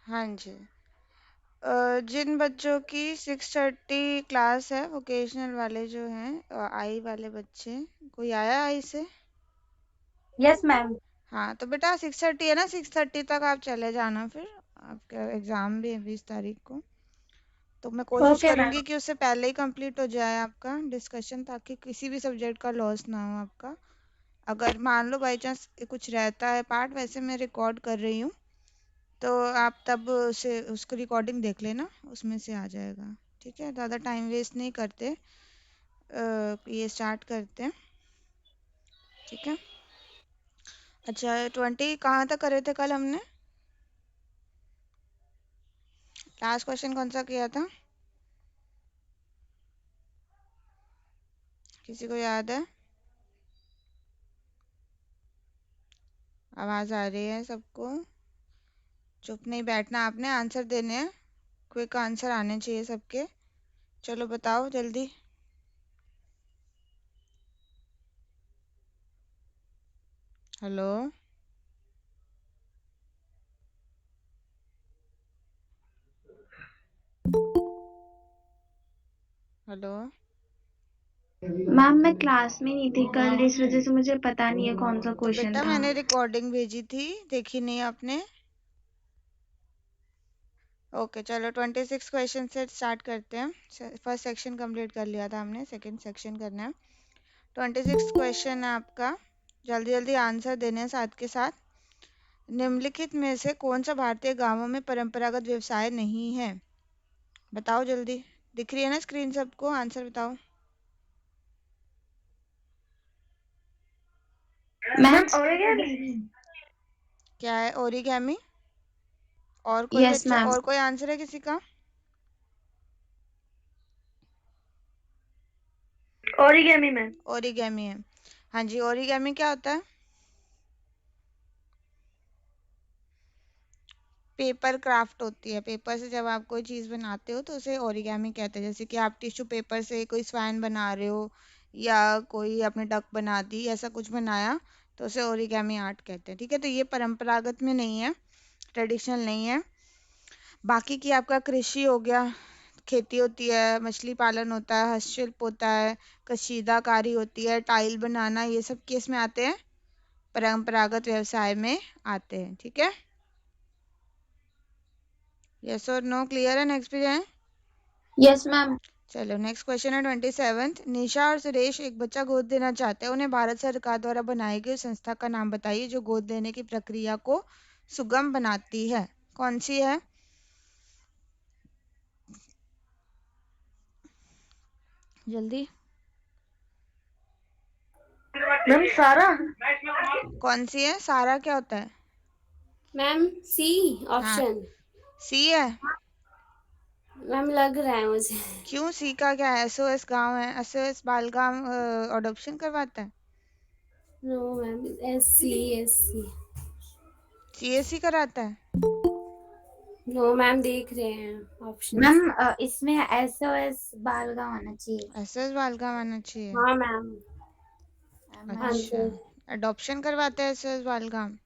हाँ जी। जिन बच्चों की 6:30 क्लास है, वोकेशनल वाले जो हैं, आई वाले बच्चे, कोई आया आई से? Yes ma'am. हाँ तो बेटा 6:30 है ना, 6:30 तक आप चले जाना फिर। आपका एग्जाम भी है 20 तारीख को, तो मैं कोशिश ओके मैम। करूंगी कि उससे पहले ही कंप्लीट हो जाए आपका डिस्कशन, ताकि किसी भी सब्जेक्ट का लॉस ना हो आपका। अगर मान लो बाई चांस कुछ रहता है पार्ट, वैसे मैं रिकॉर्ड कर रही हूँ, तो आप तब उसे उसको रिकॉर्डिंग देख लेना, उसमें से आ जाएगा। ठीक है, ज़्यादा टाइम वेस्ट नहीं करते, ये स्टार्ट करते हैं। ठीक है। अच्छा, 20 कहाँ तक करे थे कल हमने? लास्ट क्वेश्चन कौन सा किया था, किसी को याद है? आवाज़ आ रही है सबको? चुप नहीं बैठना आपने, आंसर देने हैं, क्विक आंसर आने चाहिए सबके। चलो बताओ जल्दी। हेलो। हेलो। मैम मैं क्लास में नहीं थी कल, इस वजह से मुझे पता नहीं है कौन सा तो क्वेश्चन बेटा था। मैंने रिकॉर्डिंग भेजी थी, देखी नहीं आपने? ओके चलो, 26 क्वेश्चन से स्टार्ट करते हैं। फर्स्ट सेक्शन कंप्लीट कर लिया था हमने, सेकंड सेक्शन करना है। 26 क्वेश्चन है आपका, जल्दी जल्दी आंसर देने हैं साथ के साथ। निम्नलिखित में से कौन सा भारतीय गांवों में परंपरागत व्यवसाय नहीं है? बताओ जल्दी। दिख रही है ना स्क्रीन सबको, आंसर बताओ। Ma'am origami. क्या है ओरिगेमी? और कोई यस बच्चा, मैम। और कोई आंसर है किसी का? Origami ma'am. ओरिगेमी है। हाँ जी, ओरिगेमी क्या होता है? पेपर क्राफ्ट होती है, पेपर से जब आप कोई चीज़ बनाते हो तो उसे ओरिगेमी कहते हैं। जैसे कि आप टिश्यू पेपर से कोई स्वैन बना रहे हो, या कोई आपने डक बना दी, ऐसा कुछ बनाया, तो उसे ओरिगेमी आर्ट कहते हैं। ठीक है, तो ये परंपरागत में नहीं है, ट्रेडिशनल नहीं है। बाकी की आपका कृषि हो गया, खेती होती है, मछली पालन होता है, हस्तशिल्प होता है, कशीदाकारी होती है, टाइल बनाना, ये सब केस में आते हैं, परंपरागत व्यवसाय में आते हैं। ठीक है, यस और नो क्लियर है? नेक्स्ट पे जाएं। Yes ma'am. चलो नेक्स्ट क्वेश्चन है 27th। निशा और सुरेश एक बच्चा गोद देना चाहते हैं, उन्हें भारत सरकार द्वारा बनाई गई संस्था का नाम बताइए जो गोद देने की प्रक्रिया को सुगम बनाती है। कौन सी है? जल्दी। मैम सारा। कौन सी है? सारा क्या होता है? मैम सी हाँ, ऑप्शन। सी है। मैम लग रहा है मुझे। क्यों, सी का क्या है? एसओएस गांव है, एसओएस बालगाम अडॉप्शन करवाता है। No ma'am, S C. CSC कराता है। नो मैम, देख रहे हैं ऑप्शंस। मैम इसमें SOS बालगांव आना चाहिए। एसओएस बालगाम आना चाहिए। हाँ मैम। हाँ मैम अच्छा, जी। अडॉप्शन करवाता है एसओएस बालगाम।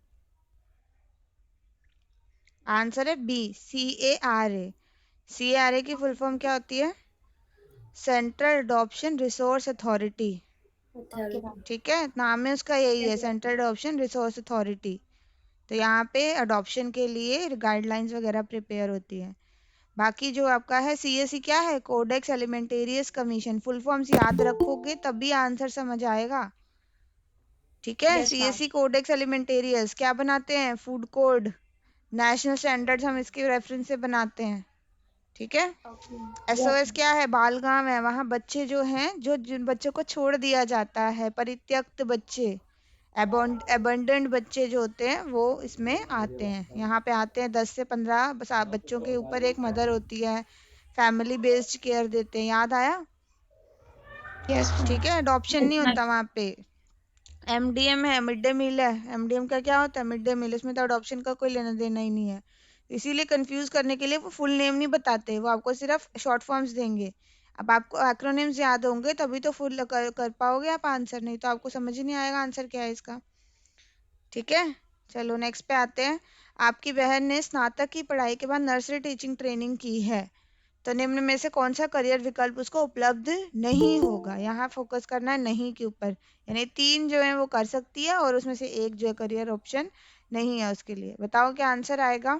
आंसर है बी, CARA। CARA की फुल फॉर्म क्या होती है? Central adoption resource authority. Okay ma'am. ठीक है, नाम है उसका यही है, yes ma'am. Central adoption resource authority. तो यहाँ पे अडॉप्शन के लिए गाइडलाइंस वगैरह प्रिपेयर होती है। बाकी जो आपका है CAC क्या है? Codex Alimentarius commission. Full forms याद रखोगे तभी आंसर समझ आएगा। ठीक है, yes ma'am. CAC Codex Alimentarius क्या बनाते हैं? फूड कोड, नेशनल स्टैंडर्ड्स हम इसके रेफरेंस से बनाते हैं। ठीक है। ओके। यस एसओएस क्या है? बालगाम है, वहां बच्चे जो हैं, जो जिन बच्चों को छोड़ दिया जाता है, परित्यक्त बच्चे, एबंडेंट बच्चे जो होते हैं, वो इसमें आते हैं। यहाँ पे आते हैं 10 से 15 बच्चों के ऊपर एक मदर होती है, फैमिली बेस्ड केयर देते हैं। याद आया? Yes ma'am. ठीक है, अडॉप्शन नहीं होता वहाँ पे। MDM है, मिड डे मील है। MDM का क्या होता है? Mid day meal. इसमें तो अडॉप्शन का कोई लेना देना ही नहीं है। इसीलिए कंफ्यूज करने के लिए वो फुल नेम नहीं बताते, वो आपको सिर्फ शॉर्ट फॉर्म्स देंगे। अब आपको एक्रोनिम्स याद होंगे तभी तो फुल कर पाओगे आप आंसर, नहीं तो आपको समझ ही नहीं आएगा आंसर क्या है इसका। ठीक है, चलो नेक्स्ट पे आते हैं। आपकी बहन ने स्नातक की पढ़ाई के बाद नर्सरी टीचिंग ट्रेनिंग की है, तो निम्न में से कौन सा करियर विकल्प उसको उपलब्ध नहीं होगा। यहाँ फोकस करना है नहीं के ऊपर, यानी 3 जो है वो कर सकती है और उसमें से एक जो है करियर ऑप्शन नहीं है उसके लिए। बताओ क्या आंसर आएगा।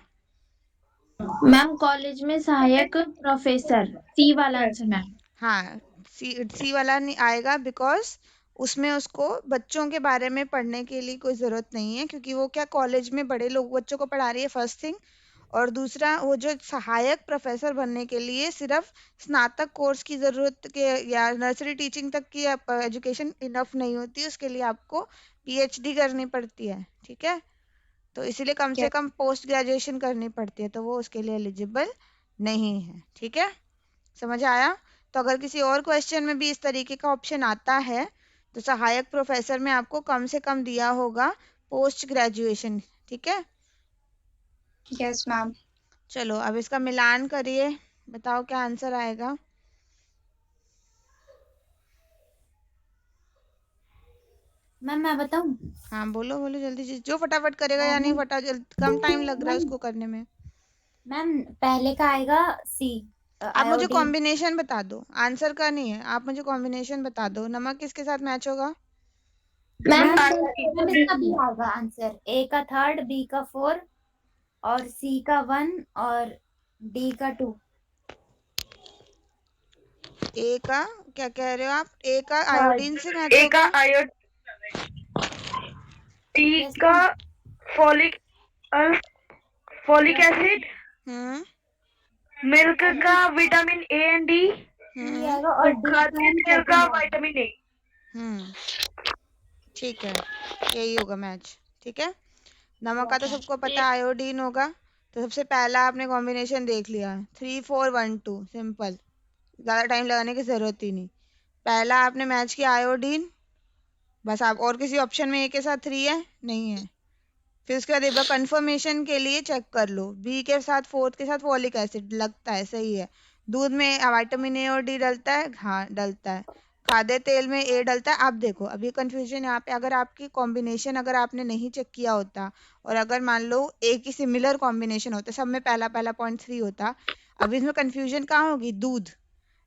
मैम कॉलेज में सहायक प्रोफेसर, सी वाला आंसर मैम। हाँ, सी वाला नहीं आएगा, बिकॉज उसमें उसको बच्चों के बारे में पढ़ने के लिए कोई ज़रूरत नहीं है, क्योंकि वो क्या कॉलेज में बड़े लोग बच्चों को पढ़ा रही है, फर्स्ट थिंग। और दूसरा, वो जो सहायक प्रोफेसर बनने के लिए सिर्फ स्नातक कोर्स की ज़रूरत के या नर्सरी टीचिंग तक की एजुकेशन इनफ नहीं होती, उसके लिए आपको पीएचडी करनी पड़ती है। ठीक है, तो इसीलिए कम से कम पोस्ट ग्रेजुएशन करनी पड़ती है, तो वो उसके लिए एलिजिबल नहीं है। ठीक है, समझ आया। तो अगर किसी और क्वेश्चन में भी इस तरीके का ऑप्शन आता है, तो सहायक प्रोफेसर में आपको कम से कम दिया होगा पोस्ट ग्रेजुएशन। ठीक है, यस मैम। चलो अब इसका मिलान करिए, बताओ क्या आंसर आएगा। मैम मैं बताऊं? हाँ बोलो बोलो जल्दी, जो फटाफट करेगा, या नहीं फटा कम टाइम लग रहा है मैम उसको करने में। मैम पहले का आएगा सी, आप मुझे आयोडीन। कॉम्बिनेशन बता दो, आंसर का नहीं है, आप मुझे कॉम्बिनेशन बता दो, नमक किसके साथ मैच होगा। मैम मैम इसका बी आएगा आंसर, ए का 3, बी का 4 और सी का 1 और डी का 2। ए का क्या कह रहे हो आप, ए का थर्ड। आयोडीन से मैच ए का होगा। आयोड, टी यस का ma'am. Folic folic acid, hmm milk का vitamin A and D, D hmm आएगा और डी का खाद्य तेल का विटामिन ए। हम्म ठीक है, यही होगा मैच। ठीक है, नमक का तो सबको पता है आयोडीन होगा, तो सबसे पहला आपने कॉम्बिनेशन देख लिया, 3 4 1 2, सिंपल, ज़्यादा टाइम लगाने की ज़रूरत ही नहीं। पहला आपने मैच किया आयोडीन, बस। आप और किसी ऑप्शन में ए के साथ 3 है, नहीं है। फिर उसके बाद एक बार कंफर्मेशन के लिए चेक कर लो, बी के साथ 4 के साथ फॉलिक एसिड लगता है, सही है। दूध में विटामिन ए और डी डलता है, हाँ डलता है। खाद्य तेल में ए डलता है। आप देखो अभी कंफ्यूजन यहाँ पे, अगर आपकी कॉम्बिनेशन अगर आपने नहीं चेक किया होता, और अगर मान लो एक ही सिमिलर कॉम्बिनेशन होता, सब में पहला पहला .3 होता, अभी इसमें कंफ्यूजन कहाँ होगी, दूध।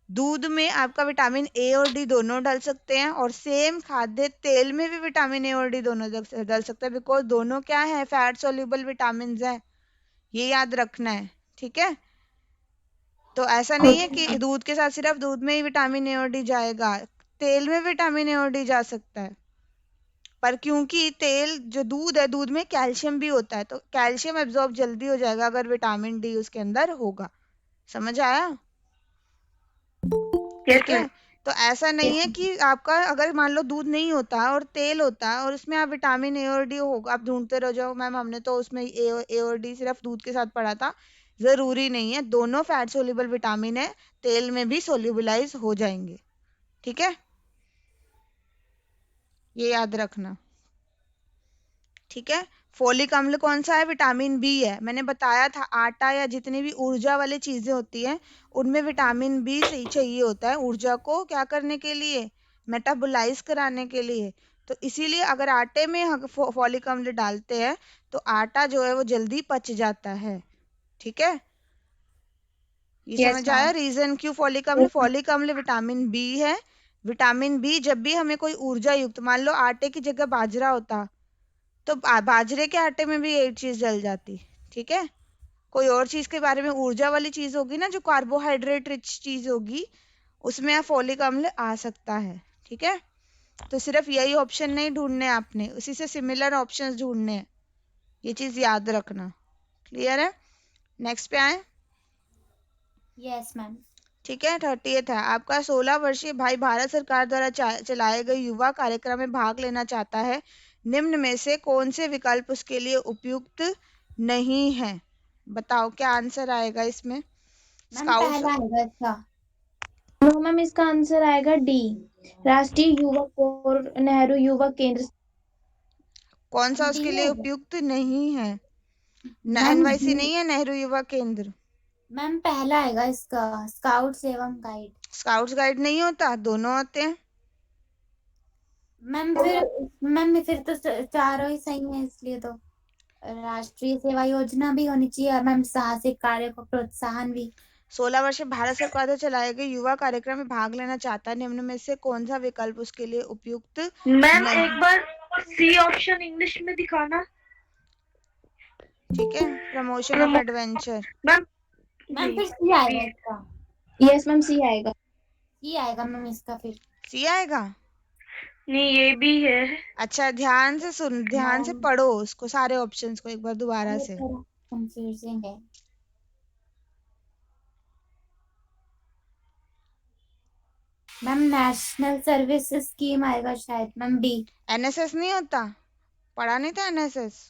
दूध में आपका विटामिन ए और डी दोनों डल सकते हैं, और सेम खाद्य तेल में भी विटामिन ए और डी दोनों डल सकते हैं, बिकॉज दोनों क्या है, फैट सोल्यूबल विटामिन है, ये याद रखना है। ठीक है, तो ऐसा नहीं है कि दूध के साथ सिर्फ दूध में ही विटामिन ए और डी जाएगा, तेल में विटामिन ए और डी जा सकता है। पर क्योंकि तेल जो दूध है, दूध में कैल्शियम भी होता है, तो कैल्शियम एब्जॉर्ब जल्दी हो जाएगा अगर विटामिन डी उसके अंदर होगा। समझ आया। ठीक है, तो ऐसा नहीं है कि आपका अगर मान लो दूध नहीं होता और तेल होता और उसमें आप विटामिन ए और डी होगा, आप ढूंढते रह जाओ, मैम हमने तो उसमें ए और डी सिर्फ दूध के साथ पढ़ा था। जरूरी नहीं है, दोनों फैट सोल्यूबल विटामिन है, तेल में भी सोल्यूबलाइज हो जाएंगे। ठीक है, ये याद रखना। ठीक है, फोलिक अम्ल कौन सा है, विटामिन बी है। मैंने बताया था आटा या जितनी भी ऊर्जा वाली चीजें होती हैं, उनमें विटामिन बी सही चाहिए होता है ऊर्जा को क्या करने के लिए, मेटाबोलाइज कराने के लिए। तो इसीलिए अगर आटे में फोलिक अम्ल डालते हैं, तो आटा जो है वो जल्दी पच जाता है। ठीक है, ये समझ आया रीजन क्यों फोलिक अम्ल विटामिन बी है। विटामिन बी जब भी हमें कोई ऊर्जा युक्त, मान लो आटे की जगह बाजरा होता, तो बाजरे के आटे में भी यही चीज जल जाती। ठीक है, कोई और चीज के बारे में ऊर्जा वाली चीज होगी ना, जो कार्बोहाइड्रेट रिच चीज होगी, उसमें फोलिक अम्ल आ सकता है। ठीक है, तो सिर्फ यही ऑप्शन नहीं ढूंढने आपने, उसी से सिमिलर ऑप्शंस ढूंढने हैं, ये चीज याद रखना। क्लियर है, नेक्स्ट पे आए। Yes ma'am. ठीक है, 30th है आपका, 16 वर्षीय भाई भारत सरकार द्वारा चलाए गए युवा कार्यक्रम में भाग लेना चाहता है, निम्न में से कौन से विकल्प उसके लिए उपयुक्त नहीं है। बताओ क्या आंसर आएगा इसमें। मैम स्काउट्स, पहला आएगा इसका। नो मैम इसका आंसर आएगा डी, राष्ट्रीय युवा कोर नेहरू युवा केंद्र। कौन सा डी उसके लिए आएगा उपयुक्त नहीं है, मैम। एनवाईसी डी नहीं है, नेहरू युवा केंद्र। मैम पहला आएगा इसका, स्काउट्स एवं गाइड। स्काउट्स गाइड नहीं होता, दोनों होते हैं। मैम फिर तो चारों ही सही है इसलिए तो। राष्ट्रीय सेवा योजना भी होनी चाहिए और मैम साहसिक कार्य को प्रोत्साहन भी। 16 वर्षीय भारत सरकार द्वारा चलाए गए युवा कार्यक्रम में भाग लेना चाहता है, निम्न में से कौन सा विकल्प उसके लिए उपयुक्त मैम नहीं? एक बार सी ऑप्शन इंग्लिश में दिखाना। ठीक है, promotion of adventure. Ma'am ma'am ji फिर सी आएगा इसका। यस मैम सी आएगा। सी आएगा मैम इसका फिर। सी आएगा। नहीं, ये भी है। अच्छा, ध्यान से सुन, ध्यान से मैम पढ़ो उसको, सारे ऑप्शंस को एक बार दोबारा ये से। थोड़ा कंफ्यूजिंग है। मैम नेशनल सर्विस स्कीम आएगा शायद मैम बी। एनएसएस नहीं होता? पढ़ा नहीं था एनएसएस?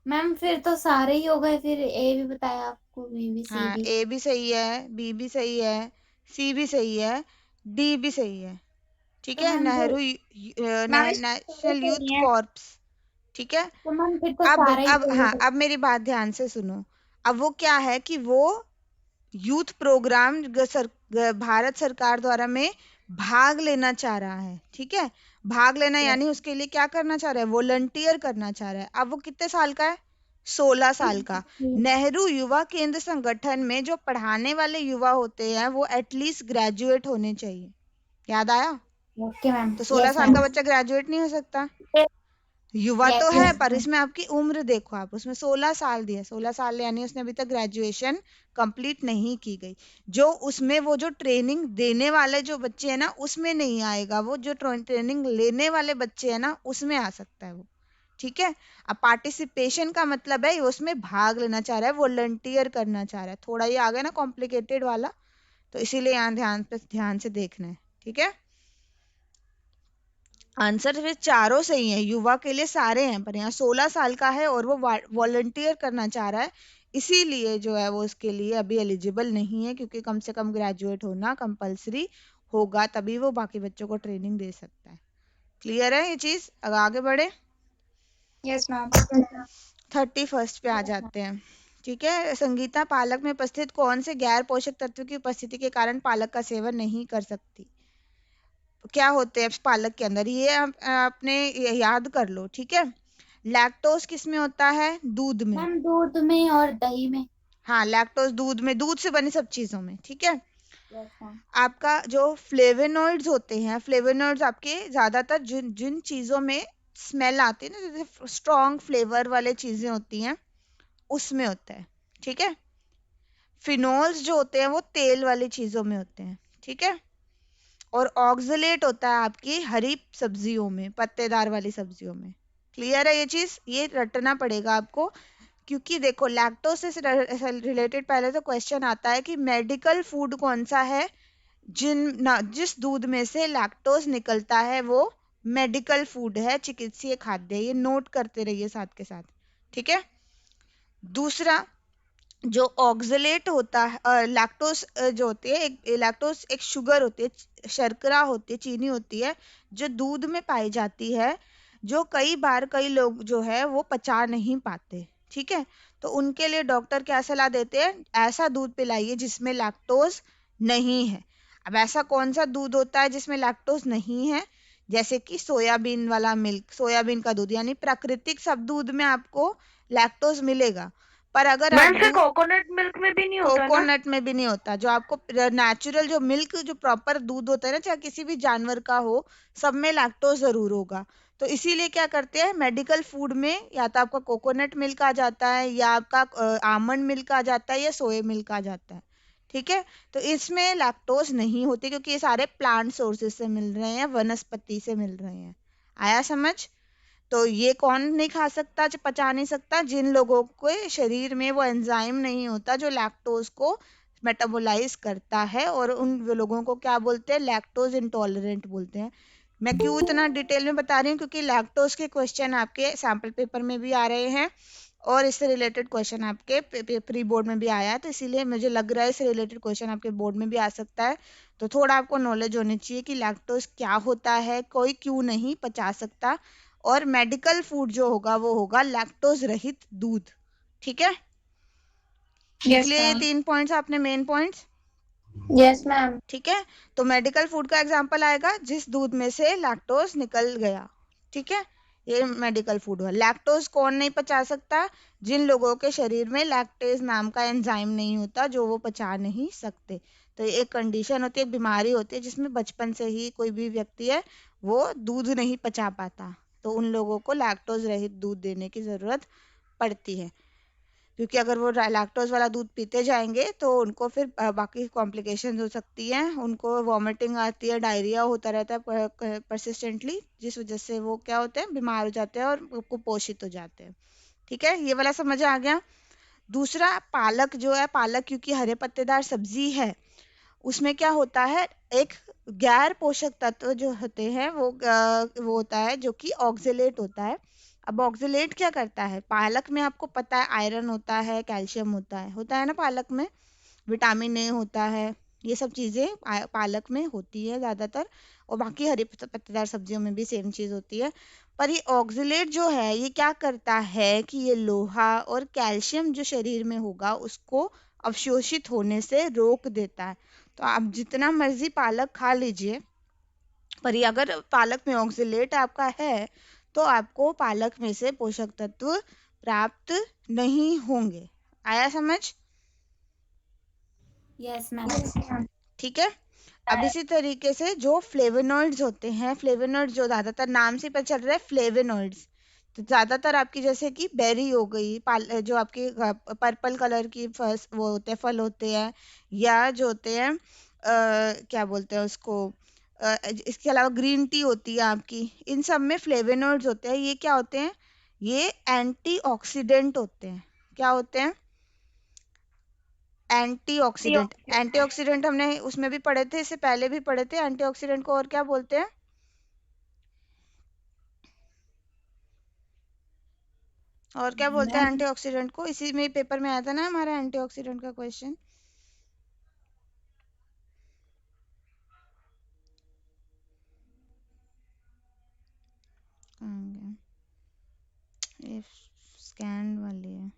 मैम फिर तो सारे ही हो गए, फिर ए भी बताया आपको, बी भी सी हाँ, भी। ए भी सही है, बी भी सही है, सी भी सही है, डी भी सही है। ठीक तो है, मैम नेहरू मैम इस नेशनल यूथ सही है। कॉर्प्स। ठीक है, तो मैम फिर तो अब सारे ही अब सही हाँ, है। अब मेरी बात ध्यान से सुनो। अब वो क्या है कि वो यूथ प्रोग्राम भारत सरकार द्वारा में भाग लेना चाह रहा है। ठीक है, भाग लेना यानी उसके लिए क्या करना चाह रहा है, वॉलंटियर करना चाह रहा है। अब वो कितने साल का है? 16 साल का। नेहरू युवा केंद्र संगठन में जो पढ़ाने वाले युवा होते हैं वो एटलीस्ट ग्रेजुएट होने चाहिए। याद आया? Okay ma'am. तो 16 यस साल का मैम। बच्चा ग्रेजुएट नहीं हो सकता। युवा तो यस है यस पर मैम। इसमें आपकी उम्र देखो, आप उसमें 16 साल दिया, 16 साल यानी उसने अभी तक ग्रेजुएशन कंप्लीट नहीं की गई। जो उसमें वो जो ट्रेनिंग देने वाले जो बच्चे हैं ना उसमें नहीं आएगा, वो जो ट्रेनिंग लेने वाले बच्चे हैं ना उसमें आ सकता है वो। ठीक है, अब पार्टिसिपेशन का मतलब है उसमें भाग लेना चाह रहा है, वॉलंटियर करना चाह रहा है। थोड़ा ये आ गया ना कॉम्प्लिकेटेड वाला, तो इसीलिए यहाँ ध्यान से देखना है। ठीक है, आंसर फिर चारों सही है, युवा के लिए सारे हैं, पर यहाँ 16 साल का है और वो वॉलंटियर करना चाह रहा है, इसीलिए जो है वो उसके लिए अभी एलिजिबल नहीं है, क्योंकि कम से कम ग्रेजुएट होना कंपलसरी होगा, तभी वो बाकी बच्चों को ट्रेनिंग दे सकता है। क्लियर है ये चीज? अब आगे बढ़े, यस मैम। 31 पे आ जाते हैं। ठीक है, संगीता पालक में उपस्थित कौन से गैर पोषक तत्व की उपस्थिति के कारण पालक का सेवन नहीं कर सकती? क्या होते हैं पालक के अंदर, ये आपने याद कर लो। ठीक है, लैक्टोज किस में होता है? दूध में। मैम दूध में और दही में। हाँ, लैक्टोज दूध में, दूध से बनी सब चीजों में। ठीक है, यस मैम। आपका जो फ्लेवोनॉइड्स होते हैं, फ्लेवोनॉइड्स आपके ज्यादातर जिन जिन चीजों में स्मेल आती है ना, जैसे स्ट्रॉन्ग फ्लेवर वाले चीजें होती हैं उसमें होता है। ठीक है, फिनोल्स जो होते हैं वो तेल वाली चीजों में होते हैं। ठीक है, और ऑक्सलेट होता है आपकी हरी सब्जियों में, पत्तेदार वाली सब्जियों में। क्लियर है ये चीज? ये रटना पड़ेगा आपको, क्योंकि देखो लैक्टोज से रिलेटेड पहले तो क्वेश्चन आता है कि मेडिकल फूड कौन सा है, जिस दूध में से लैक्टोज निकलता है वो मेडिकल फूड है, चिकित्सीय खाद्य। ये नोट करते रहिए साथ के साथ। ठीक है, दूसरा जो ऑक्सलेट होता है, लैक्टोज जो होती है, एक लैक्टोज एक शुगर होती है, शर्करा होती है, चीनी होती है, जो दूध में पाई जाती है, जो कई बार कई लोग जो है वो पचा नहीं पाते। ठीक है, तो उनके लिए डॉक्टर क्या सलाह देते हैं, ऐसा दूध पिलाइए जिसमें लैक्टोज नहीं है। अब ऐसा कौन सा दूध होता है जिसमें लैक्टोज नहीं है? जैसे कि सोयाबीन वाला मिल्क, सोयाबीन का दूध, यानी प्राकृतिक सब दूध में आपको लैक्टोज मिलेगा। पर अगर आप मैम से कोकोनट मिल्क में भी नहीं होता ना? कोकोनट में भी नहीं होता, जो आपको नेचुरल जो मिल्क जो प्रॉपर दूध होता है ना, चाहे किसी भी जानवर का हो, सब में लैक्टोज जरूर होगा। तो इसीलिए क्या करते हैं, मेडिकल फूड में या तो आपका कोकोनट मिल्क आ जाता है, या आपका आमंड मिल्क आ जाता है, या सोया मिल्क आ जाता है। ठीक है, तो इसमें लैक्टोज नहीं होती, क्योंकि ये सारे प्लांट सोर्सेज से मिल रहे हैं, वनस्पति से मिल रहे हैं। आया समझ? तो ये कौन नहीं खा सकता, जो पचा नहीं सकता? जिन लोगों के शरीर में वो एंजाइम नहीं होता जो लैक्टोज को मेटाबोलाइज करता है, और उन लोगों को क्या बोलते हैं, लैक्टोज इंटॉलरेंट बोलते हैं। मैं क्यों इतना डिटेल में बता रही हूँ, क्योंकि लैक्टोज के क्वेश्चन आपके सैम्पल पेपर में भी आ रहे हैं, और इससे रिलेटेड क्वेश्चन आपके प्री बोर्ड में भी आया है, तो इसीलिए मुझे लग रहा है इससे रिलेटेड क्वेश्चन आपके बोर्ड में भी आ सकता है। तो थोड़ा आपको नॉलेज होनी चाहिए कि लैक्टोज क्या होता है, कोई क्यों नहीं पचा सकता, और मेडिकल फूड जो होगा वो होगा लैक्टोज रहित दूध। ठीक है, लिख यस लिए ये मैम। 3 पॉइंट्स आपने, मेन पॉइंट्स। Yes ma'am. ठीक है, तो मेडिकल फूड का एग्जांपल आएगा जिस दूध में से लैक्टोज निकल गया। ठीक है, ये मेडिकल फूड हुआ। लैक्टोज कौन नहीं पचा सकता? जिन लोगों के शरीर में लैक्टेज नाम का एंजाइम नहीं होता, जो वो पचा नहीं सकते। तो ये एक कंडीशन होती है, एक बीमारी होती है जिसमें बचपन से ही कोई भी व्यक्ति है वो दूध नहीं पचा पाता, तो उन लोगों को लैक्टोज रहित दूध देने की जरूरत पड़ती है। क्योंकि अगर वो लैक्टोज वाला दूध पीते जाएंगे तो उनको फिर बाकी कॉम्प्लिकेशन हो सकती है, उनको वॉमिटिंग आती है, डायरिया होता रहता है परसिस्टेंटली, जिस वजह से वो क्या होते हैं, बीमार हो जाते हैं और कुपोषित हो जाते हैं। ठीक है, ये वाला समझ आ गया। दूसरा, पालक जो है, पालक क्योंकि हरे पत्तेदार सब्जी है, उसमें क्या होता है, एक गैर पोषक तत्व जो होते हैं वो होता है जो कि ऑक्जेलेट होता है। अब ऑक्जेलेट क्या करता है? पालक में आपको पता है आयरन होता है, कैल्शियम होता है ना पालक में, विटामिन ए होता है, ये सब चीज़ें पालक में होती है ज़्यादातर, और बाकी हरी पत्तेदार सब्जियों में भी सेम चीज़ होती है। पर ये ऑक्जेलेट जो है ये क्या करता है कि ये लोहा और कैल्शियम जो शरीर में होगा उसको अवशोषित होने से रोक देता है। तो आप जितना मर्जी पालक खा लीजिए, पर ये अगर पालक में ऑक्जेलेट आपका है तो आपको पालक में से पोषक तत्व प्राप्त नहीं होंगे। आया समझ? Yes ma'am. ठीक है। अब इसी तरीके से जो फ्लेवोनॉइड्स होते हैं, फ्लेवोनॉइड्स जो ज़्यादातर नाम से पता चल रहा है फ्लेवोनॉइड्स, तो ज़्यादातर आपकी जैसे कि बेरी हो गई, जो आपकी पर्पल कलर की वो होते हैं, फल होते हैं, या जो होते हैं क्या बोलते हैं उसको, इसके अलावा ग्रीन टी होती है आपकी, इन सब में फ्लेवोनॉइड्स होते हैं। ये क्या होते हैं? ये एंटीऑक्सीडेंट होते हैं। क्या होते हैं? एंटीऑक्सीडेंट। एंटीऑक्सीडेंट हमने उसमें भी पढ़े थे, इससे पहले भी पढ़े थे एंटीऑक्सीडेंट को, और क्या बोलते हैं? और क्या बोलते हैं मैम एंटीऑक्सीडेंट को? इसी में पेपर में आया था ना हमारा एंटीऑक्सीडेंट का क्वेश्चन। कहाँ गया? ये स्कैन वाली है।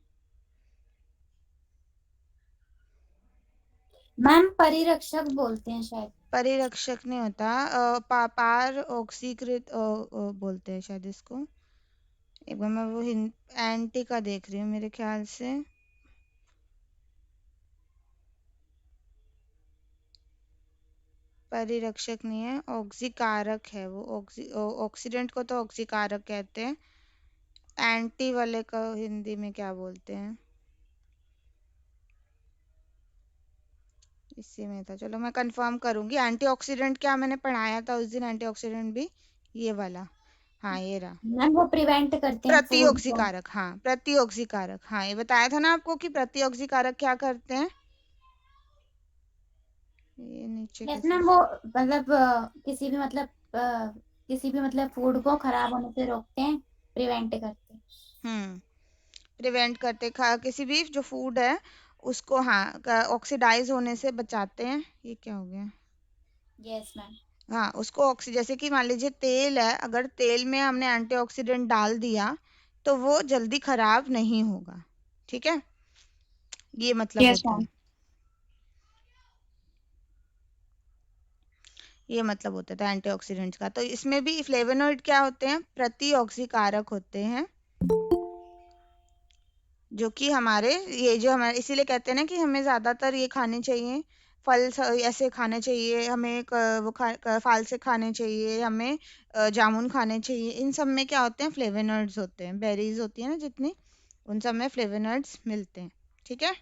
मैम परिरक्षक बोलते हैं शायद। परिरक्षक नहीं होता, पार ऑक्सीकृत बोलते हैं शायद इसको। एक बार मैं वो एंटी का देख रही हूँ मेरे ख्याल से। परिरक्षक नहीं है, ऑक्सीकारक है वो। ऑक्सीडेंट को तो ऑक्सीकारक कहते हैं, एंटी वाले का हिंदी में क्या बोलते हैं? इसी में था, चलो मैं कंफर्म करूंगी। एंटीऑक्सीडेंट क्या मैंने पढ़ाया था उस दिन? एंटीऑक्सीडेंट भी ये वाला, हाँ ये रहा। मैम वो प्रिवेंट करते हैं फूड को। प्रतिऑक्सीकारक, हाँ प्रतिऑक्सीकारक, हाँ ये बताया था ना आपको कि प्रतिऑक्सीकारक क्या करते हैं। ये नीचे यस कैसे? मैम वो मतलब किसी भी मतलब फूड को खराब होने से रोकते हैं, प्रिवेंट करते हैं। प्रिवेंट करते, किसी भी जो फूड है उसको, हाँ ऑक्सीडाइज होने से बचाते हैं। ये क्या हो गया? Yes ma'am. हाँ उसको जैसे कि मान लीजिए तेल है, अगर तेल में हमने एंटीऑक्सीडेंट डाल दिया तो वो जल्दी खराब नहीं होगा। ठीक है, ये मतलब Yes, होता है। ma'am. ये मतलब होता था एंटीऑक्सीडेंट्स का। तो इसमें भी फ्लेवोनॉइड क्या होते हैं? प्रतिऑक्सीकारक होते हैं, जो कि हमारे, ये जो हमारे, इसीलिए कहते हैं ना कि हमें ज्यादातर ये खाने चाहिए, फल ऐसे खाने चाहिए हमें, फल से खाने चाहिए हमें, जामुन खाने चाहिए। इन सब में क्या होते हैं? फ्लेवोनॉइड्स होते हैं। बेरीज होती है ना जितनी, उन सब में फ्लेवोनॉइड्स मिलते हैं। ठीक है।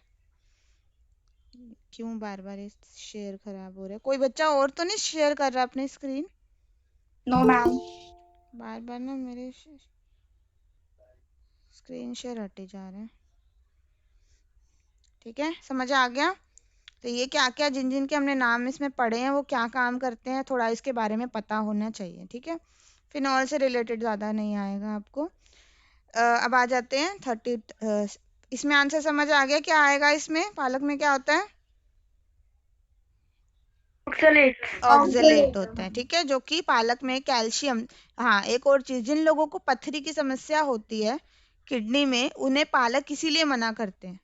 क्यों बार बार शेयर खराब हो रहा है? कोई बच्चा और तो नहीं शेयर कर रहा अपनी स्क्रीन? No, ma'am. बार बार ना मेरे स्क्रीन शेयर हटे जा रहे हैं। ठीक है, समझ आ गया? तो ये क्या क्या जिन जिन के हमने नाम इसमें पढ़े हैं वो क्या काम करते हैं, थोड़ा इसके बारे में पता होना चाहिए। ठीक है, फिनॉल से रिलेटेड ज़्यादा नहीं आएगा आपको। अब आ जाते हैं 30। इसमें आंसर समझ आ गया क्या आएगा? इसमें पालक में क्या होता है? ऑक्सलेट। ऑक्जेलेट होता है। ठीक है, जो कि पालक में कैल्शियम। हाँ एक और चीज, जिन लोगों को पथरी की समस्या होती है किडनी में, उन्हें पालक इसीलिए मना करते हैं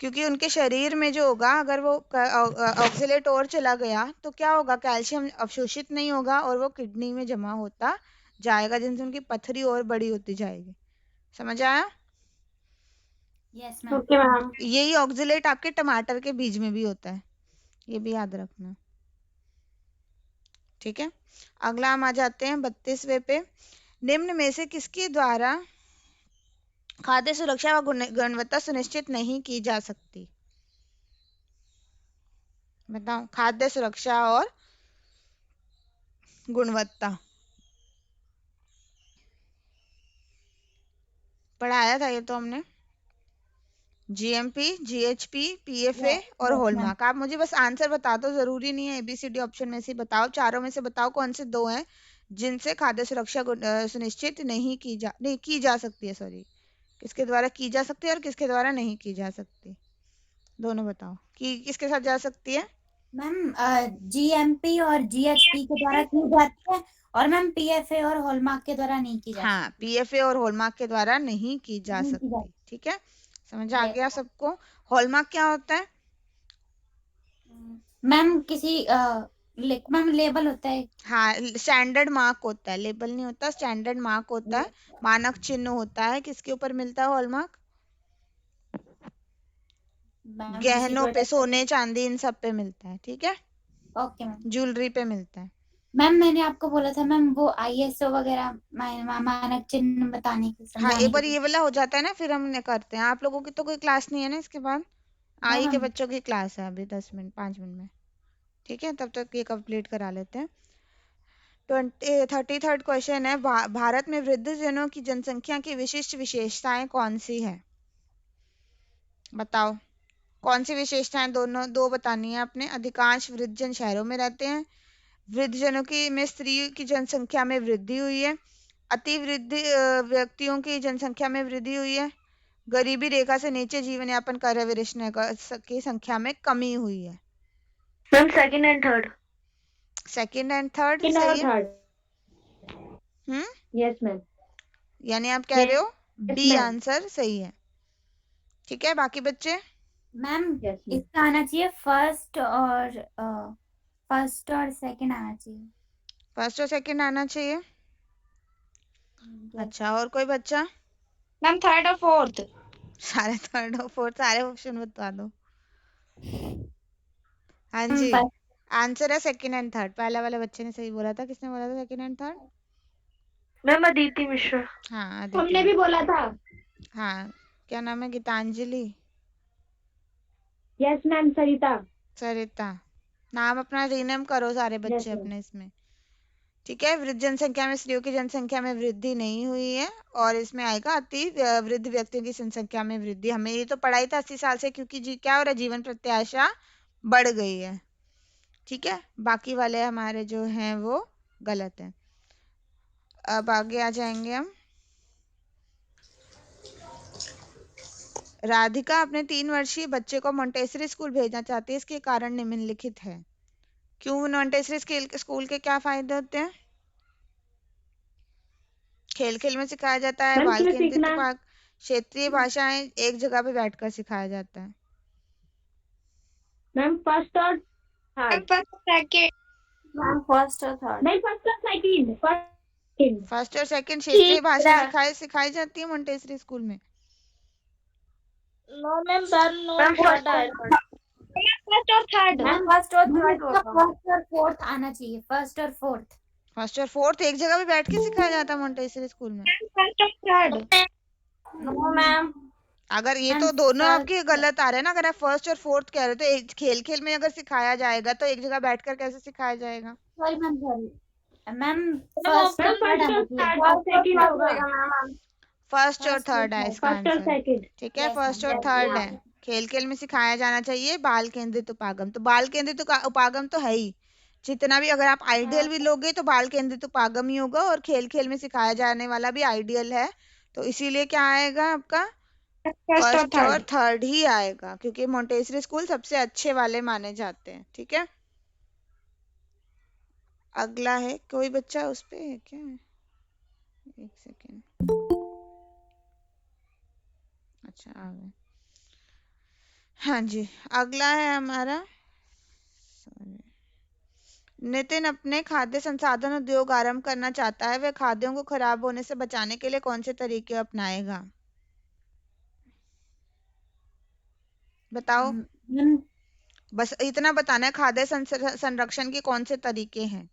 क्योंकि उनके शरीर में जो होगा, अगर वो ऑक्जेलेट और चला गया तो क्या होगा? कैल्शियम अवशोषित नहीं होगा और वो किडनी में जमा होता जाएगा, जिनसे उनकी पथरी और बड़ी होती जाएगी। समझ आया? Yes ma'am. Okay ma'am. यही ऑक्जिलेट आपके टमाटर के बीज में भी होता है, ये भी याद रखना। ठीक है, अगला हम आ जाते हैं 32वें पे। निम्न में से किसके द्वारा खाद्य सुरक्षा व गुणवत्ता सुनिश्चित नहीं की जा सकती? बताओ, खाद्य सुरक्षा और गुणवत्ता पढ़ाया था ये तो हमने, जीएमपी, जीएचपी, पीएफए और यस मैम। हॉलमार्क। आप मुझे बस आंसर बता दो, जरूरी नहीं है एबीसीडी ऑप्शन में से बताओ, चारों में से बताओ कौन से दो हैं जिनसे खाद्य सुरक्षा सुनिश्चित नहीं की जा सकती है, सॉरी, किसके द्वारा की जा सकती है और किसके द्वारा नहीं की जा सकती, दोनों बताओ कि किसके साथ जा सकती है। मैम जीएमपी और जीएचपी के द्वारा की जाती है, और मैम पीएफए और हॉलमार्क के द्वारा नहीं की जाती। हाँ, पीएफए और हॉलमार्क के द्वारा नहीं की जा नहीं की सकती। जाती। ठीक है, समझ आ Yes. गया सबको? हॉलमार्क क्या होता है? मैम किसी मैम लेबल होता है। हाँ, स्टैंडर्ड मार्क होता है, लेबल नहीं होता, स्टैंडर्ड मार्क होता है, मानक चिन्ह होता है। किसके ऊपर मिलता है हॉलमार्क? मैम किसी गहनों पे, प्रोडक्ट। सोने चांदी इन सब पे मिलता है। ठीक है, ओके मैम। ज्वेलरी पे मिलता है। मैम मैंने आपको बोला था मैम वो आईएसओ वगैरह मानक चिन्ह बताने की हाँ, समझाने एक के बार लिए। ये वाला हो जाता है ना, फिर हम करते हैं। आप लोगों की तो कोई क्लास नहीं है ना इसके बाद? नो आई के मैम। बच्चों की क्लास है अभी 10 मिनट 5 मिनट में। ठीक है, तब तक ये कंप्लीट करा लेते हैं। 33rd क्वेश्चन है, भारत में वृद्धजनों की जनसंख्या की विशिष्ट विशेषताएं कौन सी है? बताओ, कौन सी विशेषताएं, दोनों दो बतानी है आपने। अधिकांश वृद्धजन शहरों में रहते हैं, वृद्धजनों की में स्त्री की जनसंख्या में वृद्धि हुई है, अति वृद्ध व्यक्तियों की जनसंख्या में वृद्धि हुई है, गरीबी रेखा से नीचे जीवन यापन कर रहे वरिष्ठ नागरिक की संख्या में कमी हुई है। Ma'am second and third. Second and third second सही और है। थर्ड। Yes ma'am. यानी आप कह रहे हो यस बी मैम। आंसर सही है। ठीक है, बाकी बच्चे? Ma'am yes ma'am. इसका आना चाहिए फर्स्ट और सेकंड आना चाहिए। फर्स्ट और सेकंड आना चाहिए। Yes. अच्छा, और कोई बच्चा? मैम थर्ड और फोर्थ। सारे थर्ड और फोर्थ, सारे ऑप्शन बता दो। हाँ मैम जी, फर्स्ट। आंसर है सेकंड एंड थर्ड। पहले वाले बच्चे ने सही बोला था। किसने बोला था second and third? Ma'am Aditi Mishra. हाँ, हमने अदिति। भी बोला था। हाँ, क्या नाम है? Geetanjali, yes ma'am. सरिता। सरिता। नाम अपना रीनेम करो सारे यस बच्चे मैम। अपने इसमें। ठीक है, वृद्ध जनसंख्या में स्त्रियों की जनसंख्या में वृद्धि नहीं हुई है, और इसमें आएगा अति वृद्ध व्यक्तियों की जनसंख्या में वृद्धि। हमें ये तो पढ़ाई था 80 साल से, क्योंकि क्या हो रहा है, जीवन प्रत्याशा बढ़ गई है। ठीक है, बाकी वाले हमारे जो हैं वो गलत हैं। अब आगे आ जाएंगे हम। राधिका अपने 3 वर्षीय बच्चे को मोंटेसरी स्कूल भेजना चाहती है, इसके कारण निम्नलिखित है। क्यों मोंटेसरी स्कूल के क्या फायदे होते हैं? खेल खेल में सिखाया जाता है, मैम बाल तुम्हें केंद्रित सीखना। पाठ, क्षेत्रीय भाषाएं एक जगह पे बैठकर सिखाया जाता है। मैम फर्स्ट और ma'am third. First second. Ma'am first और थर्ड। नहीं, फर्स्ट और सेकंड। फर्स्ट। फर्स्ट और सेकंड क्षेत्रीय भाषा सिखाई जाती है मोंटेसरी स्कूल में। No ma'am that no ma'am third first. First और थर्ड। मैम फर्स्ट और मैम थर्ड इसका होगा। फर्स्ट और फोर्थ आना चाहिए। फर्स्ट और फोर्थ। फर्स्ट और फोर्थ एक जगह पे बैठ के सिखाया जाता है मोंटेसरी स्कूल में। फर्स्ट और थर्ड। No ma'am. अगर ये मैम तो दोनों फर्स्ट। आपके गलत आ रहे हैं ना, अगर आप फर्स्ट और फोर्थ कह रहे हो तो एक खेल खेल में अगर सिखाया जाएगा तो एक जगह बैठकर कैसे सिखाया जाएगा? Sorry ma'am, sorry ma'am. Ma'am first और थर्ड फर्स्ट आना और चाहिए। थर्ड और सेकंड होगा। फर्स्ट और फर्स्ट और थर्ड है थर्ड। इसका फर्स्ट और आंसर। सेकंड। ठीक है, यस फर्स्ट और मैम। थर्ड है। खेल खेल में सिखाया जाना चाहिए बाल केंद्रित उपागम। तो बाल केंद्रित उपागम तो है ही, जितना भी अगर आप आइडियल भी लोगे तो बाल केंद्रित उपागम ही होगा, और खेल खेल में सिखाया जाने वाला भी आइडियल है। तो इसीलिए क्या आएगा आपका? फर्स्ट और फर्स्ट और थर्ड। थर्ड ही आएगा, क्योंकि मोंटेसरी स्कूल सबसे अच्छे वाले माने जाते हैं। ठीक है, अगला है, कोई बच्चा उस पे है क्या? एक सेकेंड। अच्छा, आ गए। हाँ जी, अगला है हमारा, sorry, नितिन अपने खाद्य संसाधन उद्योग आरंभ करना चाहता है, वह खाद्यों को खराब होने से बचाने के लिए कौन से तरीके अपनाएगा? बताओ। मैम बस इतना बताना है, खाद्य संरक्षण के कौन से तरीके हैं?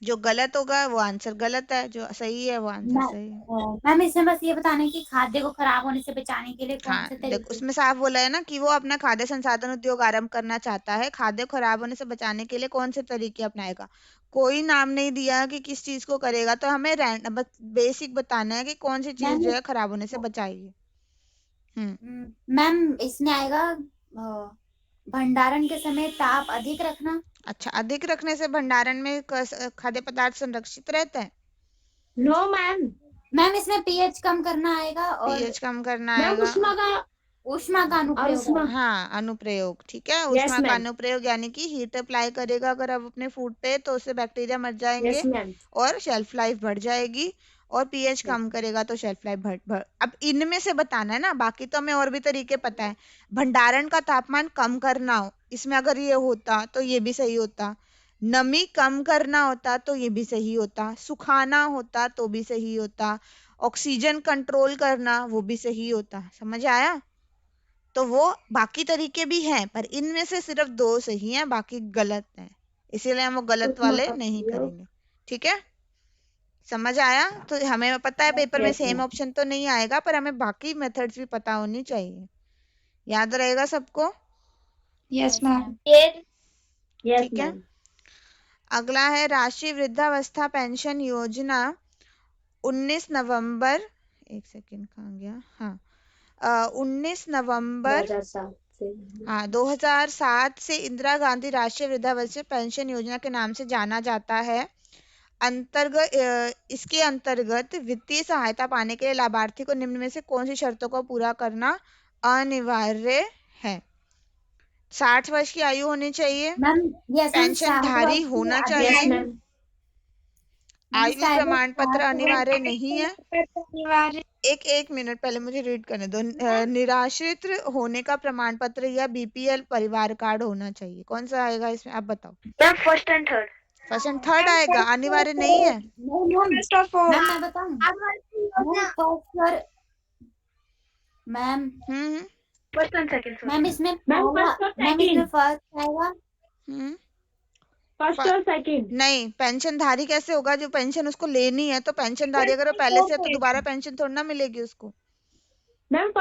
जो गलत होगा वो आंसर गलत है, जो सही है वो आंसर सही है। मैम इसमें बस ये बताना है कि खाद्य को खराब होने से बचाने के लिए कौन हाँ से देखो, तरीके। उसमें साफ बोला है ना कि वो अपना खाद्य संसाधन उद्योग आरंभ करना चाहता है, खाद्य खराब होने से बचाने के लिए कौन से तरीके अपनाएगा। कोई नाम नहीं दिया कि किस चीज को करेगा, तो हमें बस बेसिक बताना है कि कौन सी चीज जो है खराब होने से बचाएगी। मैम इसमें आएगा भंडारण के समय ताप अधिक रखना। अच्छा, अधिक रखने से भंडारण में खाद्य पदार्थ संरक्षित रहता है? No ma'am. मैम इसमें पीएच कम करना आएगा और पीएच कम करना मैम आएगा। ऊष्मा का अनुप्रयोग। हाँ, अनुप्रयोग, ठीक है। Yes, ऊष्मा का ma'am. अनुप्रयोग यानी कि हीट अप्लाई करेगा अगर आप अपने फूड पे, तो उससे बैक्टीरिया मर जाएंगे यस मैम। और शेल्फ लाइफ बढ़ जाएगी। और पीएच कम करेगा तो शेल्फ लाइफ बढ़। अब इनमें से बताना है ना, बाकी तो हमें और भी तरीके पता है। भंडारण का तापमान कम करना हो, इसमें अगर ये होता तो ये भी सही होता। नमी कम करना होता तो ये भी सही होता। सुखाना होता तो भी सही होता। ऑक्सीजन कंट्रोल करना वो भी सही होता। समझ आया? तो वो बाकी तरीके भी हैं, पर इनमें से सिर्फ 2 सही हैं, बाकी गलत हैं, इसीलिए हम वो गलत वाले नहीं करेंगे। ठीक है, समझ आया? तो हमें पता है पेपर में सेम ऑप्शन तो नहीं आएगा, पर हमें बाकी मेथड्स भी पता होनी चाहिए। याद रहेगा सबको? Yes ma'am. यस ठीक है। मैम। अगला है राष्ट्रीय वृद्धावस्था पेंशन योजना 19 नवंबर, एक सेकेंड कहाँ गया, हाँ 19 नवंबर 2007 से इंदिरा गांधी राष्ट्रीय वृद्धावस्था पेंशन योजना के नाम से जाना जाता है। इसके अंतर्गत वित्तीय सहायता पाने के लिए लाभार्थी को निम्न में से कौन सी शर्तों को पूरा करना अनिवार्य है? 60 वर्ष की आयु होनी चाहिए, पेंशनधारी होना चाहिए, आयु प्रमाण पत्र अनिवार्य नहीं है। एक मिनट पहले मुझे रीड करने दो। निराश्रित होने का प्रमाण पत्र या बीपीएल परिवार कार्ड होना चाहिए। कौन सा आएगा इसमें, आप बताओ? First and third. First and third आएगा, अनिवार्य नहीं है। फर्स्ट और फोर्थ। मैं बताऊं ma'am? First and second. Ma'am इसमें फर्स्ट आएगा। फर्स्ट और सेकंड नहीं, पेंशनधारी कैसे होगा? जो पेंशन उसको लेनी है, तो पेंशनधारी अगर वो पहले से है तो दोबारा पेंशन थोड़ी ना मिलेगी उसको। मैम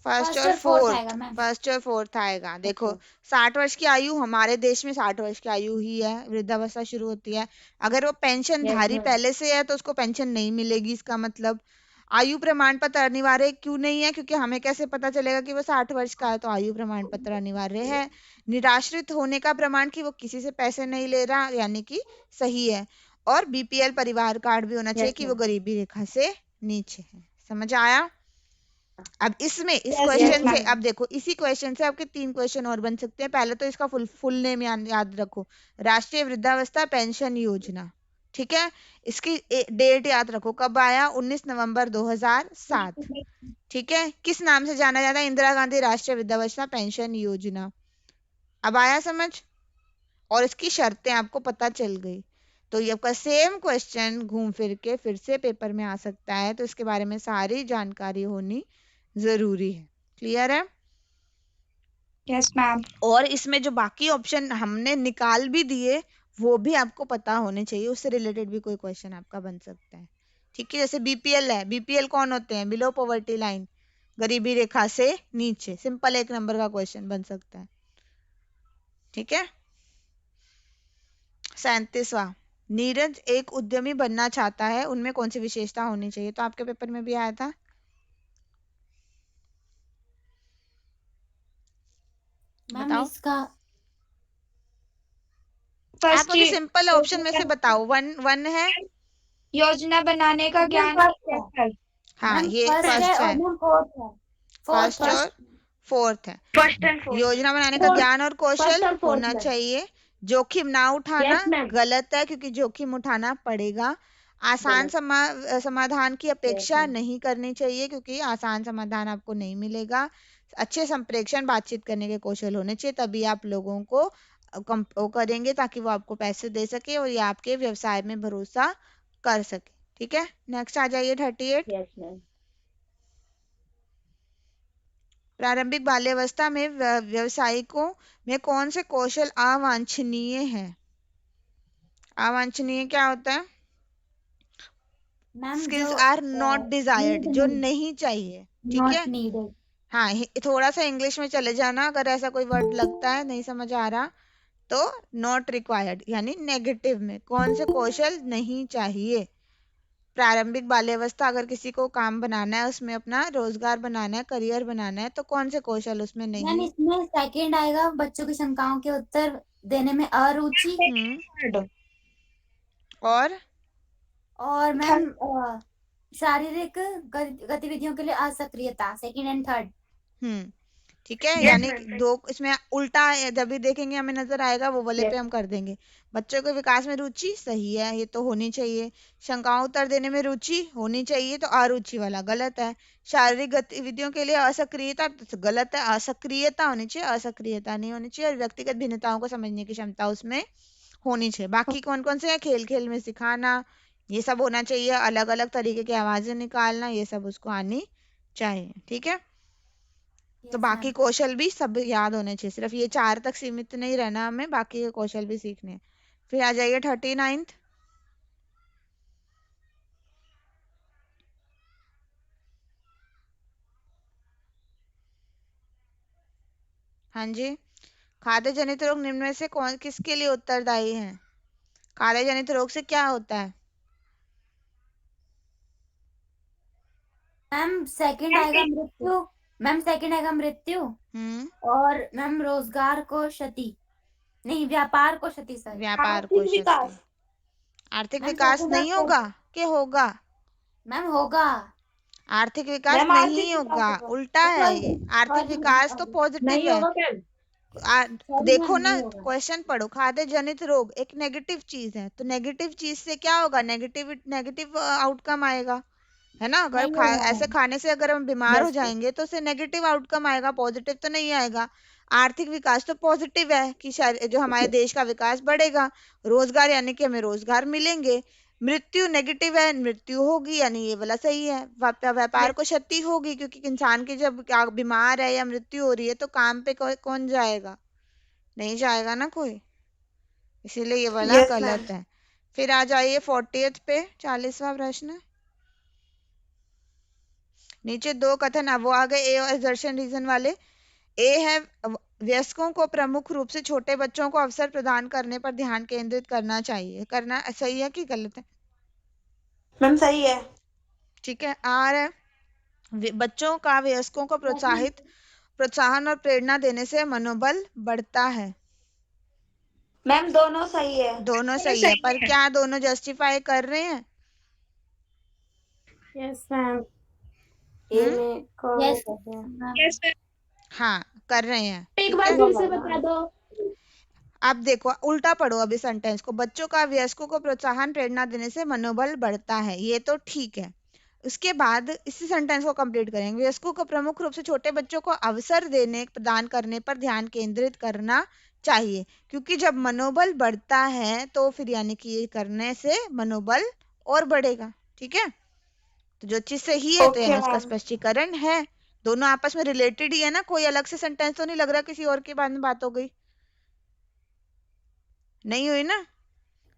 फर्स्ट और फोर्थ आएगा। देखो 60 वर्ष की आयु, हमारे देश में 60 वर्ष की आयु ही है, वृद्धावस्था शुरू होती है। अगर वो पेंशनधारी पहले से है तो उसको पेंशन नहीं मिलेगी। इसका मतलब आयु प्रमाण पत्र अनिवार्य क्यों नहीं है? क्योंकि हमें कैसे पता चलेगा कि वो 60 वर्ष का है? तो आयु प्रमाण पत्र अनिवार्य है। निराश्रित होने का प्रमाण कि वो किसी से पैसे नहीं ले रहा, यानी कि सही है। और बीपीएल परिवार कार्ड भी होना चाहिए कि वो गरीबी रेखा से नीचे है। समझ आया? अब इसमें इस क्वेश्चन से, अब देखो इसी क्वेश्चन से आपके 3 क्वेश्चन और बन सकते हैं। पहले तो इसका फुल नेम याद रखो, राष्ट्रीय वृद्धावस्था पेंशन योजना। ठीक है, इसकी डेट याद रखो, कब आया? 19 नवंबर 2007। ठीक है, किस नाम से जाना जाता है? इंदिरा गांधी राष्ट्रीय वृद्धावस्था पेंशन योजना। अब आया समझ? और इसकी शर्तें आपको पता चल गई। तो ये आपका सेम क्वेश्चन घूम फिर के फिर से पेपर में आ सकता है, तो इसके बारे में सारी जानकारी होनी जरूरी है। क्लियर है? Yes ma'am. और इसमें जो बाकी ऑप्शन हमने निकाल भी दिए वो भी आपको पता होने चाहिए, उससे रिलेटेड भी कोई क्वेश्चन आपका बन सकता है। ठीक है, जैसे बीपीएल है, बीपीएल कौन होते हैं? बिलो पॉवर्टी लाइन, गरीबी रेखा से नीचे। सिंपल 1 नंबर का क्वेश्चन बन सकता है। ठीक है। 37वां, नीरज एक उद्यमी बनना चाहता है, उनमें कौन सी विशेषता होनी चाहिए? तो आपके पेपर में भी आया था। बताओ। आप मुझे सिंपल ऑप्शन में से बताओ। वन है, योजना बनाने का ज्ञान। हाँ ये फर्स्ट है, फर्स्ट और फोर्थ है। First and fourth. योजना बनाने का ज्ञान और कौशल और फोर्थ होना में। चाहिए। जोखिम ना उठाना Yes, ma'am. गलत है, क्योंकि जोखिम उठाना पड़ेगा। आसान समाधान की अपेक्षा नहीं करनी चाहिए, क्योंकि आसान समाधान आपको नहीं मिलेगा। अच्छे संप्रेषण बातचीत करने के कौशल होने चाहिए, तभी आप लोगों को वो करेंगे ताकि वो आपको पैसे दे सके और ये आपके व्यवसाय में भरोसा कर सके। ठीक है, नेक्स्ट आ जाइए 38। Yes, ma'am. प्रारंभिक बाल्यावस्था में व्यवसायिकों में कौन से कौशल अवांछनीय है? अवांछनीय क्या होता है? मैम स्किल्स जो आर नॉट डिजायर्ड, जो need नहीं चाहिए। ठीक not है, needed। हाँ, थोड़ा सा इंग्लिश में चले जाना अगर ऐसा कोई वर्ड लगता है नहीं समझ आ रहा तो। नॉट रिक्वायर्ड यानी नेगेटिव में कौन से कौशल नहीं चाहिए? प्रारंभिक बाल्यावस्था, अगर किसी को काम बनाना है, उसमें अपना रोजगार बनाना है, करियर बनाना है, तो कौन से कौशल उसमें मैम नहीं? इसमें सेकंड आएगा बच्चों की शंकाओं के उत्तर देने में अरुचि। और मैम शारीरिक गतिविधियों के लिए असक्रियता, सेकंड एंड थर्ड। ठीक है, Yes, यानी ma'am. दो इसमें उल्टा है, जब भी देखेंगे हमें नजर आएगा वो वाले Yes. पे हम कर देंगे। बच्चों के विकास में रुचि सही है, ये तो होनी चाहिए। शंकाओं उत्तर देने में रुचि होनी चाहिए, तो अरुचि वाला गलत है। शारीरिक गतिविधियों के लिए असक्रियता तो गलत है, असक्रियता होनी चाहिए, असक्रियता नहीं होनी चाहिए। और व्यक्तिगत भिन्नताओं को समझने की क्षमता उसमें होनी चाहिए। बाकी कौन कौन से हैं? खेल खेल में सिखाना, ये सब होना चाहिए। अलग अलग तरीके की आवाजें निकालना, ये सब उसको आनी चाहिए। ठीक है, तो बाकी कौशल भी सब याद होने चाहिए, सिर्फ ये 4 तक सीमित नहीं रहना हमें, बाकी के कौशल भी सीखने हैं। फिर आ जाइए 39। हाँ जी, खाद्य जनित रोग निम्न में से कौन किसके लिए उत्तरदायी है? खाद्य जनित रोग से क्या होता है? मैम सेकंड आएगा मृत्यु। मैम सेकंड आएगा मृत्यु। और मैम रोजगार को क्षति, नहीं व्यापार को क्षति सर। व्यापार को क्षति। आर्थिक विकास नहीं होगा कि होगा? मैम होगा। आर्थिक विकास नहीं होगा, उल्टा है ये। आर्थिक विकास तो पॉजिटिव नहीं है। होगा मैम। देखो ना, क्वेश्चन पढ़ो। खाद्य जनित रोग एक नेगेटिव चीज है, तो नेगेटिव चीज से क्या होगा? नेगेटिव आउटकम आएगा, है ना? अगर नहीं होगा ऐसे मैम। खाने से अगर हम बीमार हो Yes, जाएंगे तो उससे नेगेटिव आउटकम आएगा, पॉजिटिव तो नहीं आएगा। आर्थिक विकास तो पॉजिटिव है कि जो हमारे देश का विकास बढ़ेगा। रोजगार यानी कि हमें रोजगार मिलेंगे। मृत्यु नेगेटिव है, मृत्यु होगी यानी ये वाला सही है। व्यापार को क्षति होगी क्योंकि इंसान की जब बीमार है या मृत्यु हो रही है तो काम पे कौन जाएगा? नहीं जाएगा ना कोई, इसीलिए ये वाला Yes, गलत है। फिर आ जाइए 40th पे, 40वां प्रश्न। नीचे दो कथन अब वो आ गए, ए और एसर्शन रीजन वाले। ए है वयस्कों को प्रमुख रूप से छोटे बच्चों को अवसर प्रदान करने पर ध्यान केंद्रित करना चाहिए। करना सही है कि गलत है? मैम सही है। ठीक है। आर है बच्चों का वयस्कों को प्रोत्साहन और प्रेरणा देने से मनोबल बढ़ता है। मैम दोनों सही है। दोनों सही है, पर क्या दोनों जस्टिफाई कर रहे हैं? Yes, ma'am. ए हम्म, में को Yes, कहते हैं। मैम। हाँ कर रहे हैं। एक ठीक बार है, फिर से बता दो। अब देखो उल्टा पढ़ो अभी सेंटेंस को। बच्चों का वयस्कों को प्रोत्साहन प्रेरणा देने से मनोबल बढ़ता है, ये तो ठीक है। उसके बाद इसी सेंटेंस को कंप्लीट करेंगे। वयस्कों को प्रमुख रूप से छोटे बच्चों को अवसर देने प्रदान करने पर ध्यान केंद्रित करना चाहिए, क्योंकि जब मनोबल बढ़ता है तो फिर यानी कि ये करने से मनोबल और बढ़ेगा। ठीक है, तो जो चीज सही है तो Okay, यहाँ उसका मैम। स्पष्टीकरण है। दोनों आपस में रिलेटेड ही है ना, कोई अलग से सेंटेंस तो नहीं लग रहा किसी और के बारे में बात हो गई, नहीं हुई ना?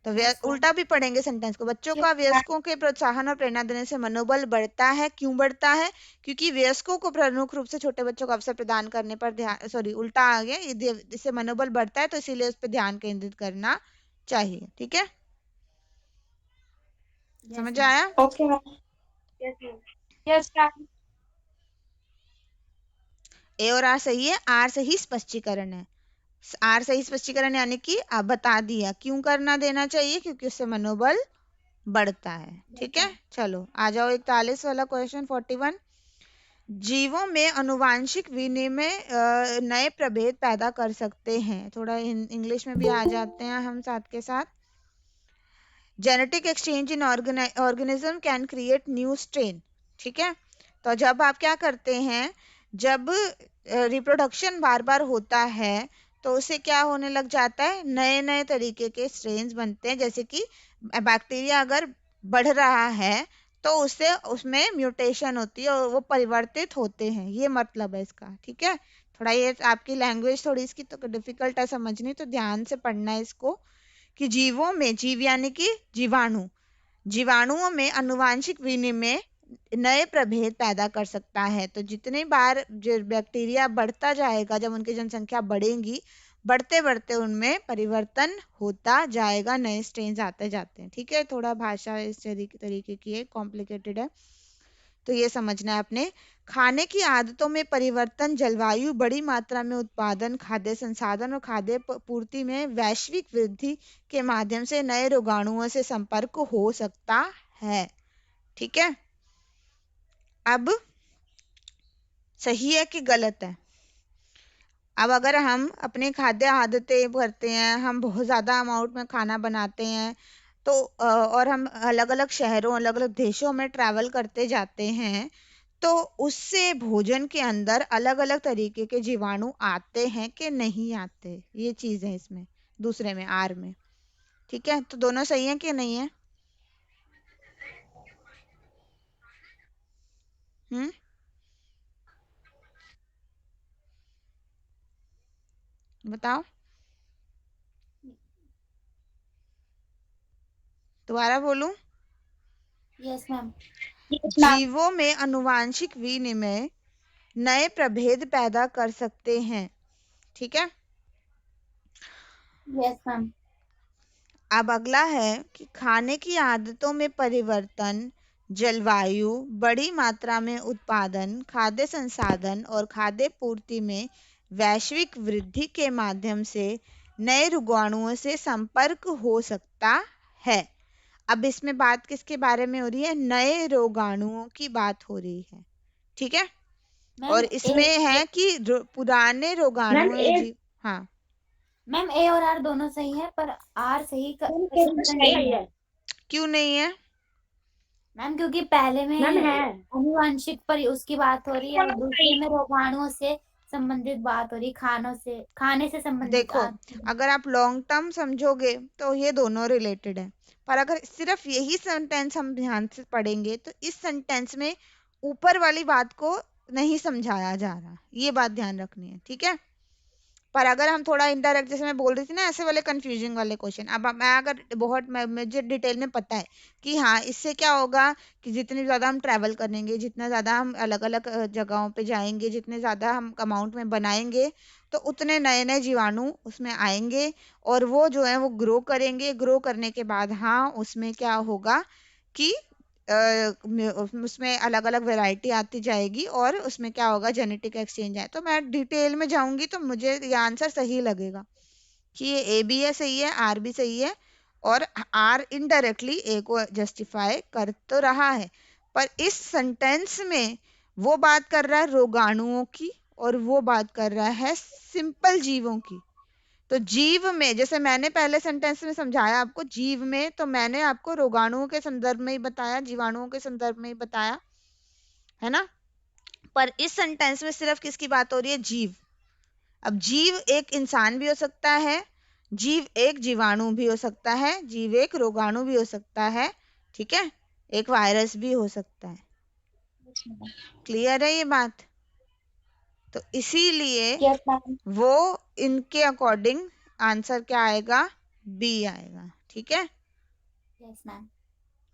तो उल्टा भी पढ़ेंगे सेंटेंस को। बच्चों का वयस्कों के प्रोत्साहन और प्रेरणा देने से मनोबल बढ़ता है। क्यों बढ़ता है? क्योंकि वयस्कों को प्रमुख रूप से छोटे बच्चों को अवसर प्रदान करने पर ध्यान, सॉरी उल्टा आ गया, इससे मनोबल बढ़ता है तो इसीलिए उस पर ध्यान केंद्रित करना चाहिए। ठीक है, समझ आया? Okay ma'am. Yes, ma'am. ए और आर सही है, आर सही स्पष्टीकरण है। आर सही स्पष्टीकरण यानी कि आप बता दिया क्यों करना देना चाहिए, क्योंकि उससे मनोबल बढ़ता है। ठीक है, चलो आ जाओ 41 वाला क्वेश्चन 41। जीवों में अनुवांशिक विनिमय नए प्रभेद पैदा कर सकते हैं। थोड़ा इंग्लिश में भी आ जाते हैं हम साथ के साथ। Genetic exchange in organism can create new strain. ठीक है, तो जब आप क्या करते हैं, जब रिप्रोडक्शन बार बार होता है तो उससे क्या होने लग जाता है, नए नए तरीके के स्ट्रेन्स बनते हैं। जैसे कि बैक्टीरिया अगर बढ़ रहा है तो उससे उसमें म्यूटेशन होती है और वो परिवर्तित होते हैं, ये मतलब है इसका। ठीक है, थोड़ा ये आपकी लैंग्वेज थोड़ी इसकी तो डिफिकल्ट है समझनी, तो ध्यान से पढ़ना है इसको। कि जीवों में, जीव यानी कि जीवाणु, जीवाणुओं में आनुवांशिक विनिमय नए प्रभेद पैदा कर सकता है। तो जितने बार जो बैक्टीरिया बढ़ता जाएगा, जब उनकी जनसंख्या बढ़ेगी, बढ़ते बढ़ते उनमें परिवर्तन होता जाएगा, नए स्ट्रेन्स आते जाते हैं। ठीक है, थोड़ा भाषा इस तरीके की है, कॉम्प्लिकेटेड है, तो ये समझना है आपने। खाने की आदतों में परिवर्तन, जलवायु, बड़ी मात्रा में उत्पादन, खाद्य संसाधन और खाद्य पूर्ति में वैश्विक वृद्धि के माध्यम से नए रोगाणुओं से संपर्क हो सकता है। ठीक है, अब सही है कि गलत है? अब अगर हम अपने खाद्य आदतें करते हैं, हम बहुत ज़्यादा अमाउंट में खाना बनाते हैं, तो और हम अलग अलग शहरों, अलग अलग देशों में ट्रैवल करते जाते हैं, तो उससे भोजन के अंदर अलग अलग तरीके के जीवाणु आते हैं कि नहीं आते, ये चीज़ है इसमें, दूसरे में आर में। ठीक है, तो दोनों सही है कि नहीं है? बताओ, दोबारा बोलूं? Yes ma'am. जीवों में आनुवांशिक विनिमय नए प्रभेद पैदा कर सकते हैं। ठीक है, यस मैम। अब अगला है कि खाने की आदतों में परिवर्तन, जलवायु, बड़ी मात्रा में उत्पादन, खाद्य संसाधन और खाद्य पूर्ति में वैश्विक वृद्धि के माध्यम से नए रोगाणुओं से संपर्क हो सकता है। अब इसमें बात किसके बारे में हो रही है? नए रोगाणुओं की बात हो रही है। ठीक है, और इसमें है कि पुराने रोगाणु हाँ मैम ए और आर दोनों सही है, पर आर सही नहीं है। क्यों नहीं है मैम? क्योंकि पहले में आनुवांशिक पर उसकी बात हो रही है और दूसरे में रोगाणुओं से संबंधित बात हो रही, खाने से संबंधित। देखो, अगर आप लॉन्ग टर्म समझोगे तो ये दोनों रिलेटेड है, पर अगर सिर्फ यही सेंटेंस हम ध्यान से पढ़ेंगे तो इस सेंटेंस में ऊपर वाली बात को नहीं समझाया जा रहा, ये बात ध्यान रखनी है। ठीक है, पर अगर हम थोड़ा इनडायरेक्ट, जैसे मैं बोल रही थी ना, ऐसे वाले कंफ्यूजिंग वाले क्वेश्चन, अब मैं अगर बहुत मुझे डिटेल में पता है कि हाँ इससे क्या होगा, कि जितनी ज़्यादा हम ट्रैवल करेंगे, जितना ज़्यादा हम अलग अलग जगहों पे जाएंगे, जितने ज़्यादा हम अमाउंट में बनाएंगे, तो उतने नए नए जीवाणु उसमें आएंगे और वो जो है वो ग्रो करेंगे। ग्रो करने के बाद हाँ उसमें क्या होगा कि उसमें अलग अलग वैरायटी आती जाएगी और उसमें क्या होगा, जेनेटिक एक्सचेंज है। तो मैं डिटेल में जाऊंगी तो मुझे ये आंसर सही लगेगा कि ये ए भी है, सही है, आर भी सही है, और आर इनडायरेक्टली ए को जस्टिफाई कर तो रहा है, पर इस सेंटेंस में वो बात कर रहा है रोगाणुओं की और वो बात कर रहा है सिंपल जीवों की। तो जीव में, जैसे मैंने पहले सेंटेंस में समझाया आपको, जीव में तो मैंने आपको रोगाणुओं के संदर्भ में ही बताया, जीवाणुओं के संदर्भ में ही बताया, है ना। पर इस सेंटेंस में सिर्फ किसकी बात हो रही है? जीव। अब जीव एक इंसान भी हो सकता है, जीव एक जीवाणु भी हो सकता है, जीव एक रोगाणु भी हो सकता है, ठीक है, एक वायरस भी हो सकता है। क्लियर है ये बात? तो इसीलिए वो इनके अकॉर्डिंग आंसर क्या आएगा? बी आएगा। ठीक है, यस मैम।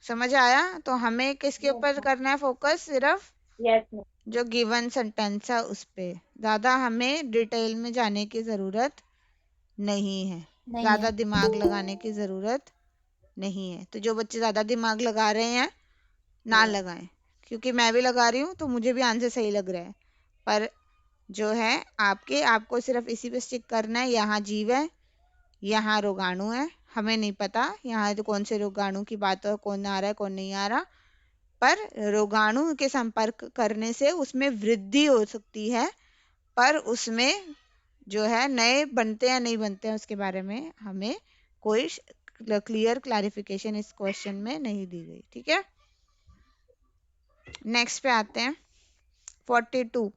समझ आया? तो हमें किसके ऊपर करना है फोकस? सिर्फ जो गिवन सेंटेंस है उस पे, ज्यादा हमें डिटेल में जाने की जरूरत नहीं है, ज्यादा दिमाग लगाने की जरूरत नहीं है। तो जो बच्चे ज्यादा दिमाग लगा रहे हैं ना लगाएं, क्योंकि मैं भी लगा रही हूँ तो मुझे भी आंसर सही लग रहा है, पर जो है आपको सिर्फ इसी पे स्टिक करना है। यहाँ जीव है, यहाँ रोगाणु है, हमें नहीं पता यहाँ तो कौन से रोगाणु की बात है, कौन आ रहा है कौन नहीं आ रहा, पर रोगाणु के संपर्क करने से उसमें वृद्धि हो सकती है, पर उसमें जो है नए बनते हैं नहीं बनते हैं उसके बारे में हमें कोई क्लियर क्लैरिफिकेशन इस क्वेश्चन में नहीं दी गई। ठीक है, नेक्स्ट पे आते हैं 42।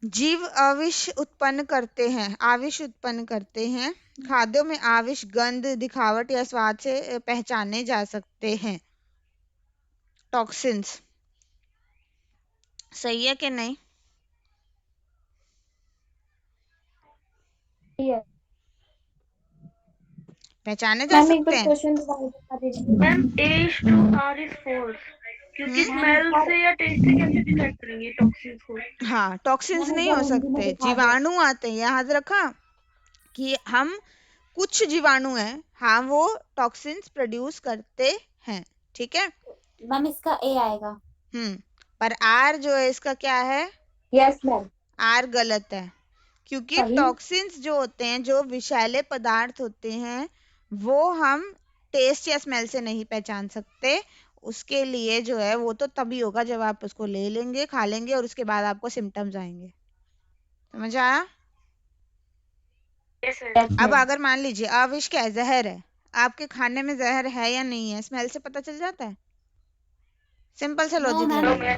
जीव आविश उत्पन्न करते हैं, आविश उत्पन्न करते हैं। खाद्यों में आविश गंध, दिखावट या स्वाद से पहचाने जा सकते हैं। टॉक्सिन्स, सही है कि नहीं? Yes. पहचाने जा मैम एक सकते बार हैं। क्वेश्चन दोबारा बता दीजिए। मैम A/R is false क्योंकि स्मेल से या टेस्ट से कैसे डिटेक्ट करेंगे टॉक्सिन्स को? हाँ, टॉक्सिन्स मैम एक नहीं बार हो हिंदी में सकते, दिखा दो। जीवाणु आते हैं। याद रखा कि हम कुछ जीवाणु हैं, हाँ, वो टॉक्सिन्स प्रोड्यूस करते हैं। ठीक है। मैम इसका ए आएगा। पर आर जो है इसका क्या है? Yes ma'am. आर गलत है, क्योंकि सही। टॉक्सिन्स जो होते हैं, जो विषैले पदार्थ होते हैं, वो हम टेस्ट या स्मेल से नहीं पहचान सकते। उसके लिए जो है वो तो तभी होगा जब आप उसको ले लेंगे, खा लेंगे और उसके बाद आपको सिम्टम्स आएंगे। समझ आया? Yes, sir. अब अगर मान लीजिए आविश क्या है, जहर है, आपके खाने में जहर है या नहीं है, स्मेल से पता चल जाता है। सिंपल सा नो लॉजिक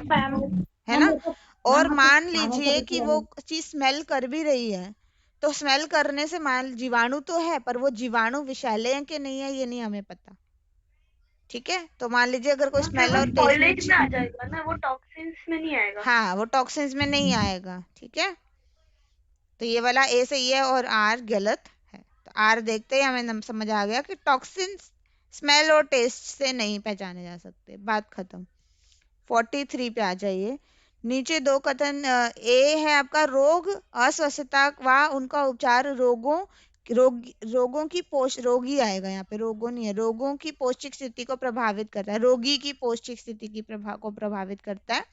मैम। है ना? और मैम, मान खाने लीजिए से कि कुछ वो चीज स्मेल कर भी रही है, तो स्मेल करने से मान जीवाणु तो है, पर वो जीवाणु विषैले हैं कि नहीं है ये नहीं हमें पता। ठीक है, तो मान लीजिए अगर कोई स्मेल और टेस्ट स्पॉइलेज में आ जाएगा ना, वो टॉक्सिन्स में नहीं आएगा। हाँ, वो टॉक्सिन्स में नहीं आएगा। ठीक है, तो ये वाला ए सही है और आर गलत है। तो आर देखते ही हमें समझ आ गया कि टॉक्सिन्स स्मेल और टेस्ट से नहीं पहचाने जा सकते। बात खत्म। 43 पे आ जाइए। नीचे दो कथन, ए है आपका रोग, अस्वस्थता व उनका उपचार, रोगों की रोगी आएगा यहाँ पे, रोगों नहीं है, रोगों की पौष्टिक स्थिति को प्रभावित करता है, रोगी की पौष्टिक स्थिति की को प्रभावित करता है।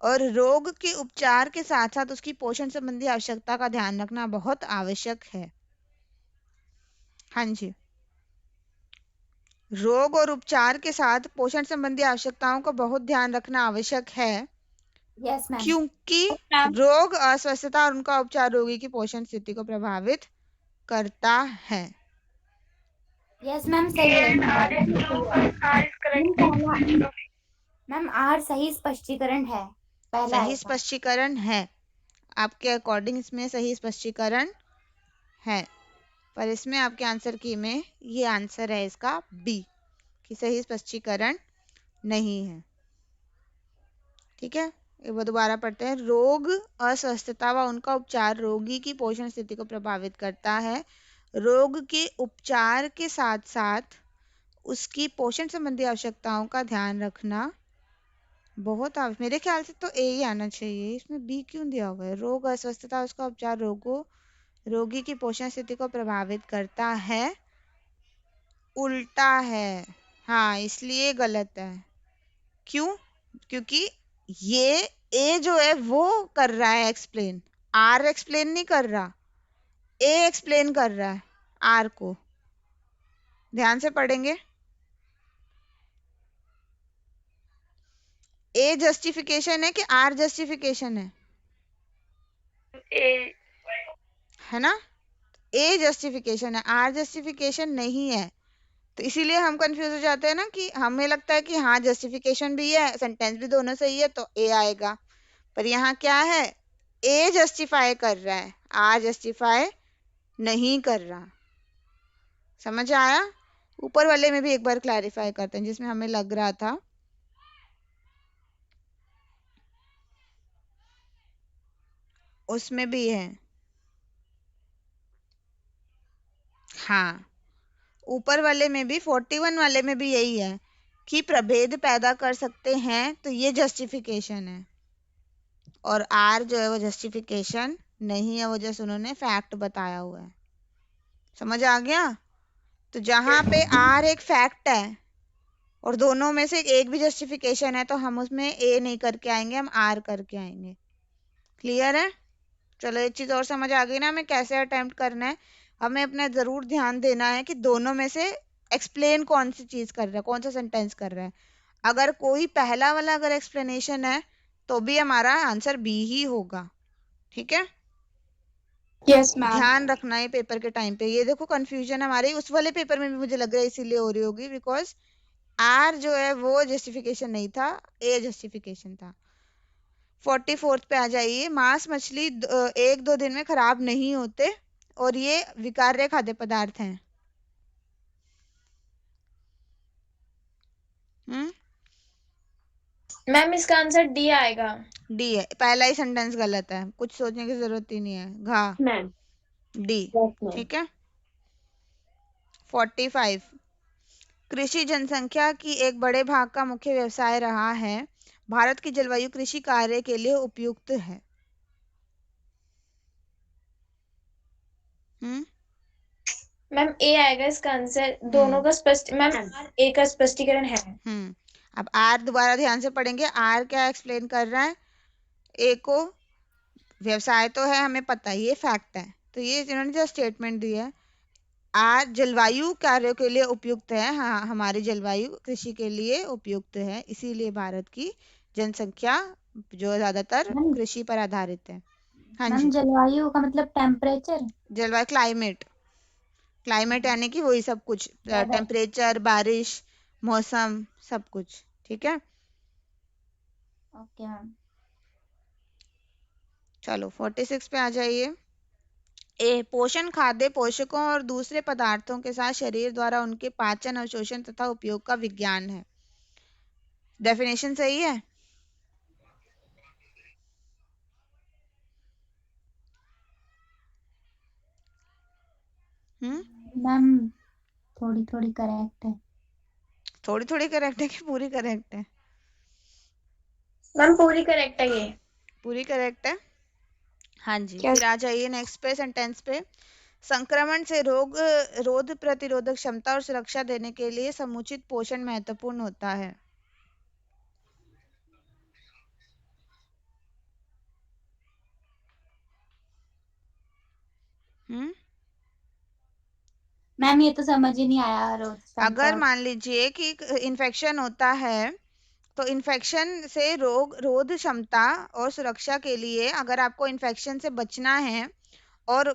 और रोग के उपचार के साथ साथ उसकी पोषण संबंधी आवश्यकता का ध्यान रखना बहुत आवश्यक है। हाँ जी, रोग और उपचार के साथ पोषण संबंधी आवश्यकताओं को बहुत ध्यान रखना आवश्यक है। Yes ma'am. क्योंकि रोग, अस्वस्थता और उनका उपचार रोगी की पोषण स्थिति को प्रभावित करता है। यस मैम, सही है। मैम आर सही स्पष्टीकरण है, पहला सही आएगा। स्पष्टीकरण है, आपके अकॉर्डिंग इसमें सही स्पष्टीकरण है, पर इसमें आपके आंसर की में ये आंसर है इसका बी, कि सही स्पष्टीकरण नहीं है। ठीक है, एक बार दोबारा पढ़ते हैं। रोग, अस्वस्थता व उनका उपचार रोगी की पोषण स्थिति को प्रभावित करता है। रोग के उपचार के साथ साथ उसकी पोषण संबंधी आवश्यकताओं का ध्यान रखना बहुत मेरे ख्याल से तो ए ही आना चाहिए, इसमें बी क्यों दिया हुआ है? रोग, अस्वस्थता, उसका उपचार रोगी की पोषण स्थिति को प्रभावित करता है, उल्टा है। हाँ, इसलिए गलत है। क्यों? क्योंकि ये ए जो है वो कर रहा है एक्सप्लेन, आर एक्सप्लेन नहीं कर रहा, ए एक्सप्लेन कर रहा है आर को। ध्यान से पढ़ेंगे। ए जस्टिफिकेशन है कि आर जस्टिफिकेशन है? ए है ना? ए जस्टिफिकेशन है, आर जस्टिफिकेशन नहीं है। तो इसीलिए हम कंफ्यूज हो जाते हैं ना, कि हमें लगता है कि हाँ जस्टिफिकेशन भी है, सेंटेंस भी दोनों सही है तो ए आएगा, पर यहाँ क्या है, ए जस्टिफाई कर रहा है, आर जस्टिफाई नहीं कर रहा। समझ आया? ऊपर वाले में भी एक बार क्लैरिफाई करते हैं, जिसमें हमें लग रहा था उसमें भी है। हाँ, ऊपर वाले में भी 41 वाले में भी यही है कि प्रभेद पैदा कर सकते हैं, तो ये जस्टिफिकेशन है। और आर जो है वो जस्टिफिकेशन नहीं है, वो जैसे उन्होंने फैक्ट बताया हुआ है। समझ आ गया? तो जहां पे आर एक फैक्ट है और दोनों में से एक भी जस्टिफिकेशन है, तो हम उसमें ए नहीं करके आएंगे, हम आर करके आएंगे। क्लियर है? चलो एक चीज और समझ आ गई ना, हमें कैसे अटेम्प्ट करना है। हमें अपना जरूर ध्यान देना है कि दोनों में से एक्सप्लेन कौन सी चीज कर रहा है, कौन सा सेंटेंस कर रहा है। अगर कोई पहला वाला अगर एक्सप्लेनेशन है तो भी हमारा आंसर बी ही होगा। ठीक है? Yes ma'am. ध्यान रखना है पेपर के टाइम पे। ये देखो कंफ्यूजन हमारी उस वाले पेपर में भी मुझे लग रहा है इसीलिए हो रही होगी, बिकॉज आर जो है वो जस्टिफिकेशन नहीं था, ए जस्टिफिकेशन था। 44 पे आ जाइए। मांस मछली 1-2 दिन में खराब नहीं होते और ये विकार्य खाद्य पदार्थ हैं। मैम इसका आंसर डी आएगा। डी है, पहला ही सेंटेंस गलत है, कुछ सोचने की जरूरत ही नहीं है। घा मैम डी, ठीक है। 45, कृषि जनसंख्या की एक बड़े भाग का मुख्य व्यवसाय रहा है। भारत की जलवायु कृषि कार्य के लिए उपयुक्त है। मैम ए आएगा इसका आंसर। दोनों का स्पष्ट मैम ए का स्पष्टीकरण है। अब आर दोबारा ध्यान से पढ़ेंगे। आर क्या एक्सप्लेन कर रहा है? ए को व्यवसाय तो है, हमें पता है, ये फैक्ट है। तो ये इन्होंने जो स्टेटमेंट दी है, आर जलवायु कार्यों के लिए उपयुक्त है। हाँ, हमारी जलवायु कृषि के लिए उपयुक्त है, इसीलिए भारत की जनसंख्या जो ज्यादातर कृषि पर आधारित है। हाँ जी, जलवायु का मतलब टेम्परेचर, जलवायु क्लाइमेट, क्लाइमेट यानी कि वही सब कुछ, टेम्परेचर, बारिश, मौसम, सब कुछ, ठीक है। Okay ma'am. चलो 46 पे आ जाइए। ए पोषण खाद्य पोषकों और दूसरे पदार्थों के साथ शरीर द्वारा उनके पाचन, अवशोषण तथा उपयोग का विज्ञान है। डेफिनेशन सही है? मैम थोड़ी थोड़ी करेक्ट है। थोड़ी थोड़ी करेक्ट है कि पूरी करेक्ट है? मैम पूरी करेक्ट है ये। पूरी करेक्ट है। हाँ जी, फिर आ जाइए नेक्स्ट पे, सेंटेंस पे। संक्रमण से रोग प्रतिरोधक क्षमता और सुरक्षा देने के लिए समुचित पोषण महत्वपूर्ण होता है। मैम ये तो समझ ही नहीं आया। अगर मान लीजिए कि इन्फेक्शन होता है, तो इन्फेक्शन से रोग क्षमता और सुरक्षा के लिए अगर आपको इन्फेक्शन से बचना है और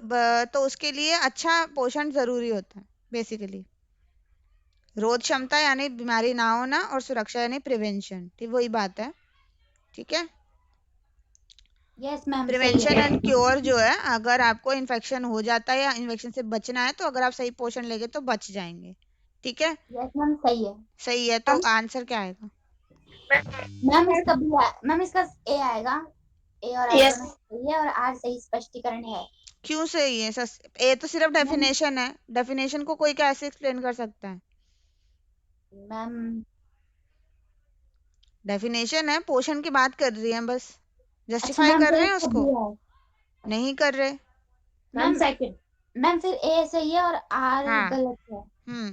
तो उसके लिए अच्छा पोषण जरूरी होता है। बेसिकली रोग क्षमता यानी बीमारी ना होना और सुरक्षा यानी प्रिवेंशन, ठीक वही बात है, ठीक है। Yes ma'am, prevention and cure जो है, अगर आपको इन्फेक्शन हो जाता है या इन्फेक्शन से बचना है, तो अगर आप सही पोषण लेंगे तो बच जाएंगे, ठीक है। यस मैम, सही है। सही है, तो आंसर क्या आएगा? मैम इसका मैम इसका ए आएगा। ए और आर दोनों सही है और आर सही स्पष्टीकरण है। क्यों सही है? ए तो सिर्फ डेफिनेशन है, डेफिनेशन को कोई कैसे एक्सप्लेन कर सकता है? मैम डेफिनेशन है, पोषण की बात कर रही है, बस अच्छा जस्टिफाई मैम, कर फिर रहे हैं इसका उसको, बी है। नहीं कर रहे। Ma'am second. मैम फिर ए सही है और आर हाँ, गलत है।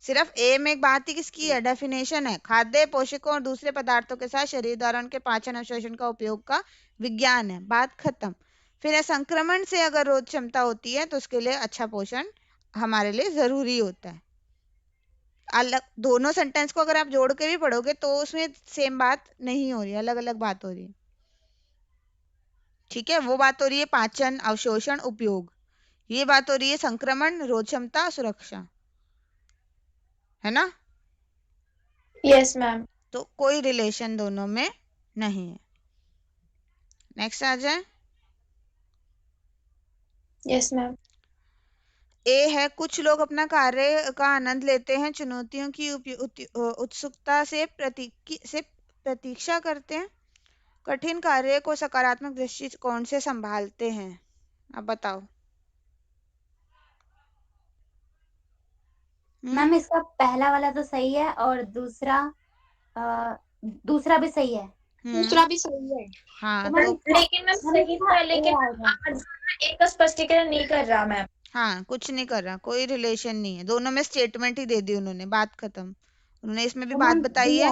सिर्फ ए में एक बात ही किसकी है? डेफिनेशन है, खाद्य पोषकों और दूसरे पदार्थों के साथ शरीर द्वारा उनके पाचन अवशोषण का उपयोग का विज्ञान है, बात खत्म। फिर संक्रमण से अगर रोग क्षमता होती है तो उसके लिए अच्छा पोषण हमारे लिए जरूरी होता है। अलग दोनों सेंटेंस को अगर आप जोड़ के भी पढ़ोगे तो उसमें सेम बात नहीं हो रही, अलग अलग बात हो रही है, ठीक है। वो बात हो रही है पाचन, अवशोषण, उपयोग। ये बात हो रही है संक्रमण, रोग क्षमता, सुरक्षा, है ना। Yes ma'am. तो कोई रिलेशन दोनों में नहीं है। नेक्स्ट आ जाए। Yes ma'am. ए है, कुछ लोग अपना कार्य का आनंद लेते हैं, चुनौतियों की उत्सुकता से प्रतीक्षा करते हैं, कठिन कार्य को सकारात्मक दृष्टिकोण से संभालते हैं। अब बताओ। मैम इसका पहला वाला तो सही है और दूसरा भी सही है। दूसरा भी सही है। हाँ, तो लेकिन मैम सही था, लेकिन एक का स्पष्टीकरण नहीं कर रहा मैम। हाँ, कुछ नहीं कर रहा, कोई रिलेशन नहीं है, दोनों में स्टेटमेंट ही दे दी उन्होंने, बात खत्म। उन्होंने इसमें भी बात बताई है,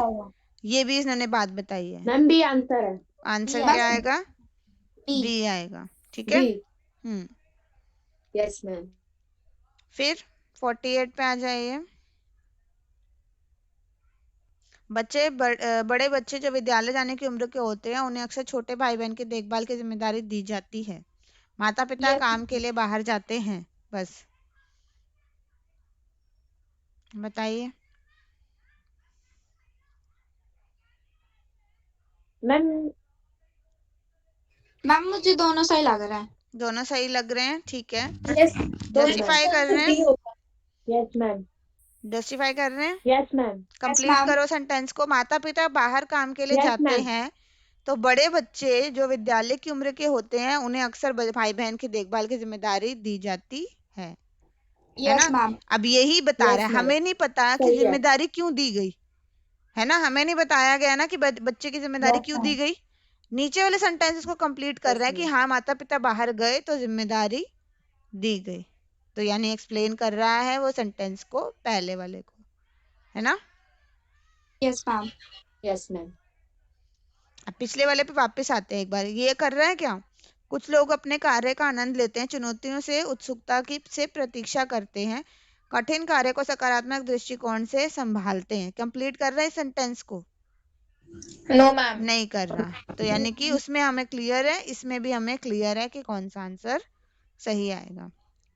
ये भी इन्होंने बात बताई है। मैम बी आंसर है। आंसर क्या आएगा? बी आएगा, ठीक है। Yes ma'am. फिर 48 पे आ जाइए। बड़े बच्चे जो विद्यालय जाने की उम्र के होते हैं, उन्हें अक्सर छोटे भाई बहन की देखभाल की जिम्मेदारी दी जाती है। माता पिता काम के लिए बाहर जाते हैं, बस बताइए। मैम मैम मुझे दोनों सही लग रहा है। दोनों सही लग रहे हैं, ठीक है। यस जस्टिफाई कर रहे हैं, यस मैम जस्टिफाई कर रहे हैं। Yes ma'am complete ma'am. करो सेंटेंस को। माता पिता बाहर काम के लिए यस जाते मैम हैं तो बड़े बच्चे जो विद्यालय की उम्र के होते हैं उन्हें अक्सर भाई बहन की देखभाल की जिम्मेदारी दी जाती है यस ना। मैम। अब यही बता रहा यस है, मैम हमें नहीं पता कि सही है जिम्मेदारी क्यों दी गई, है ना। हमें नहीं बताया गया ना कि बच्चे की जिम्मेदारी यस क्यों मैम दी गई। नीचे वाले सेंटेंसेस को कंप्लीट कर यस रहा है कि मैम हाँ माता पिता बाहर गए तो जिम्मेदारी दी गई, तो यानी एक्सप्लेन कर रहा है वो सेंटेंस को, पहले वाले को, है ना। Yes ma'am. यस मैम अब पिछले वाले पे वापस आते हैं एक बार। ये कर रहा है क्या, कुछ लोग अपने कार्य का आनंद लेते हैं, चुनौतियों से उत्सुकता की से प्रतीक्षा करते हैं, कठिन कार्य को सकारात्मक दृष्टिकोण से संभालते हैं। कंप्लीट कर रहा है सेंटेंस को, नो मैम। नहीं कर रहा। तो यानी कि उसमें हमें क्लियर है, इसमें भी हमें क्लियर है कि कौन सा आंसर सही आएगा।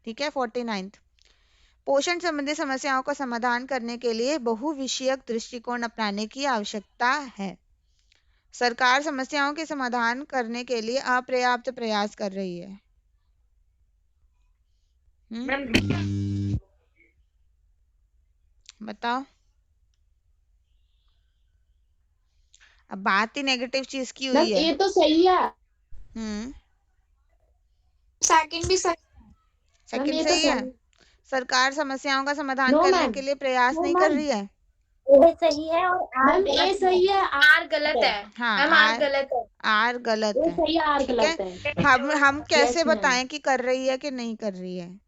ठीक है। 49th, पोषण संबंधी समस्याओं का समाधान करने के लिए बहुविषयक दृष्टिकोण अपनाने की आवश्यकता है। सरकार समस्याओं के समाधान करने के लिए अपर्याप्त प्रयास कर रही है। मैम बताओ। अब बात ही नेगेटिव चीज की मैम हुई है। ये तो सही है सेकंड भी सही। मैम सेकंड ये तो सही है। सही सरकार समस्याओं का समाधान नो करने मैम के लिए प्रयास नो नहीं कर मैम रही है। ये सही है और आर मैम ए गलत सही है। आर गलत है हाँ, मैम, आर आर गलत है। आर गलत ये है। सही है आर ठीक है। गलत है हम कैसे यस मैम बताएं कि कर रही है कि नहीं कर रही है,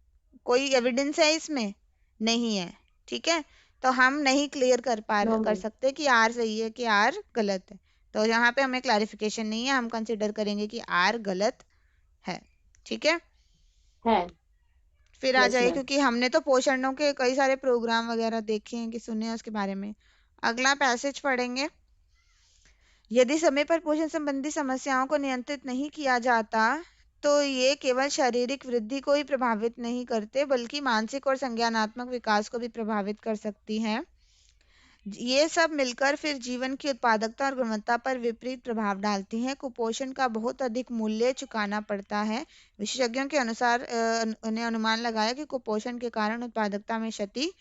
कोई एविडेंस है इसमें, नहीं है। ठीक है। तो हम नहीं क्लियर नो कर मैम सकते कि आर सही है कि आर गलत है। तो यहाँ पे हमें क्लैरिफिकेशन नहीं है, हम कंसिडर करेंगे कि आर गलत है। ठीक है। है फिर आ यस जाइए, मैम क्योंकि हमने तो पोषणों के कई सारे प्रोग्राम वगैरह देखे हैं कि सुने हैं उसके बारे में। अगला पैसेज पढ़ेंगे। यदि समय पर पोषण संबंधी समस्याओं को नियंत्रित नहीं किया जाता तो ये केवल शारीरिक वृद्धि को ही प्रभावित नहीं करते बल्कि मानसिक और संज्ञानात्मक विकास को भी प्रभावित कर सकती हैं। ये सब मिलकर फिर जीवन की उत्पादकता और गुणवत्ता पर विपरीत प्रभाव डालती हैं। कुपोषण का बहुत अधिक मूल्य चुकाना पड़ता है। विशेषज्ञों के अनुसार उन्हें अनुमान लगाया कि कुपोषण के कारण उत्पादकता में क्षति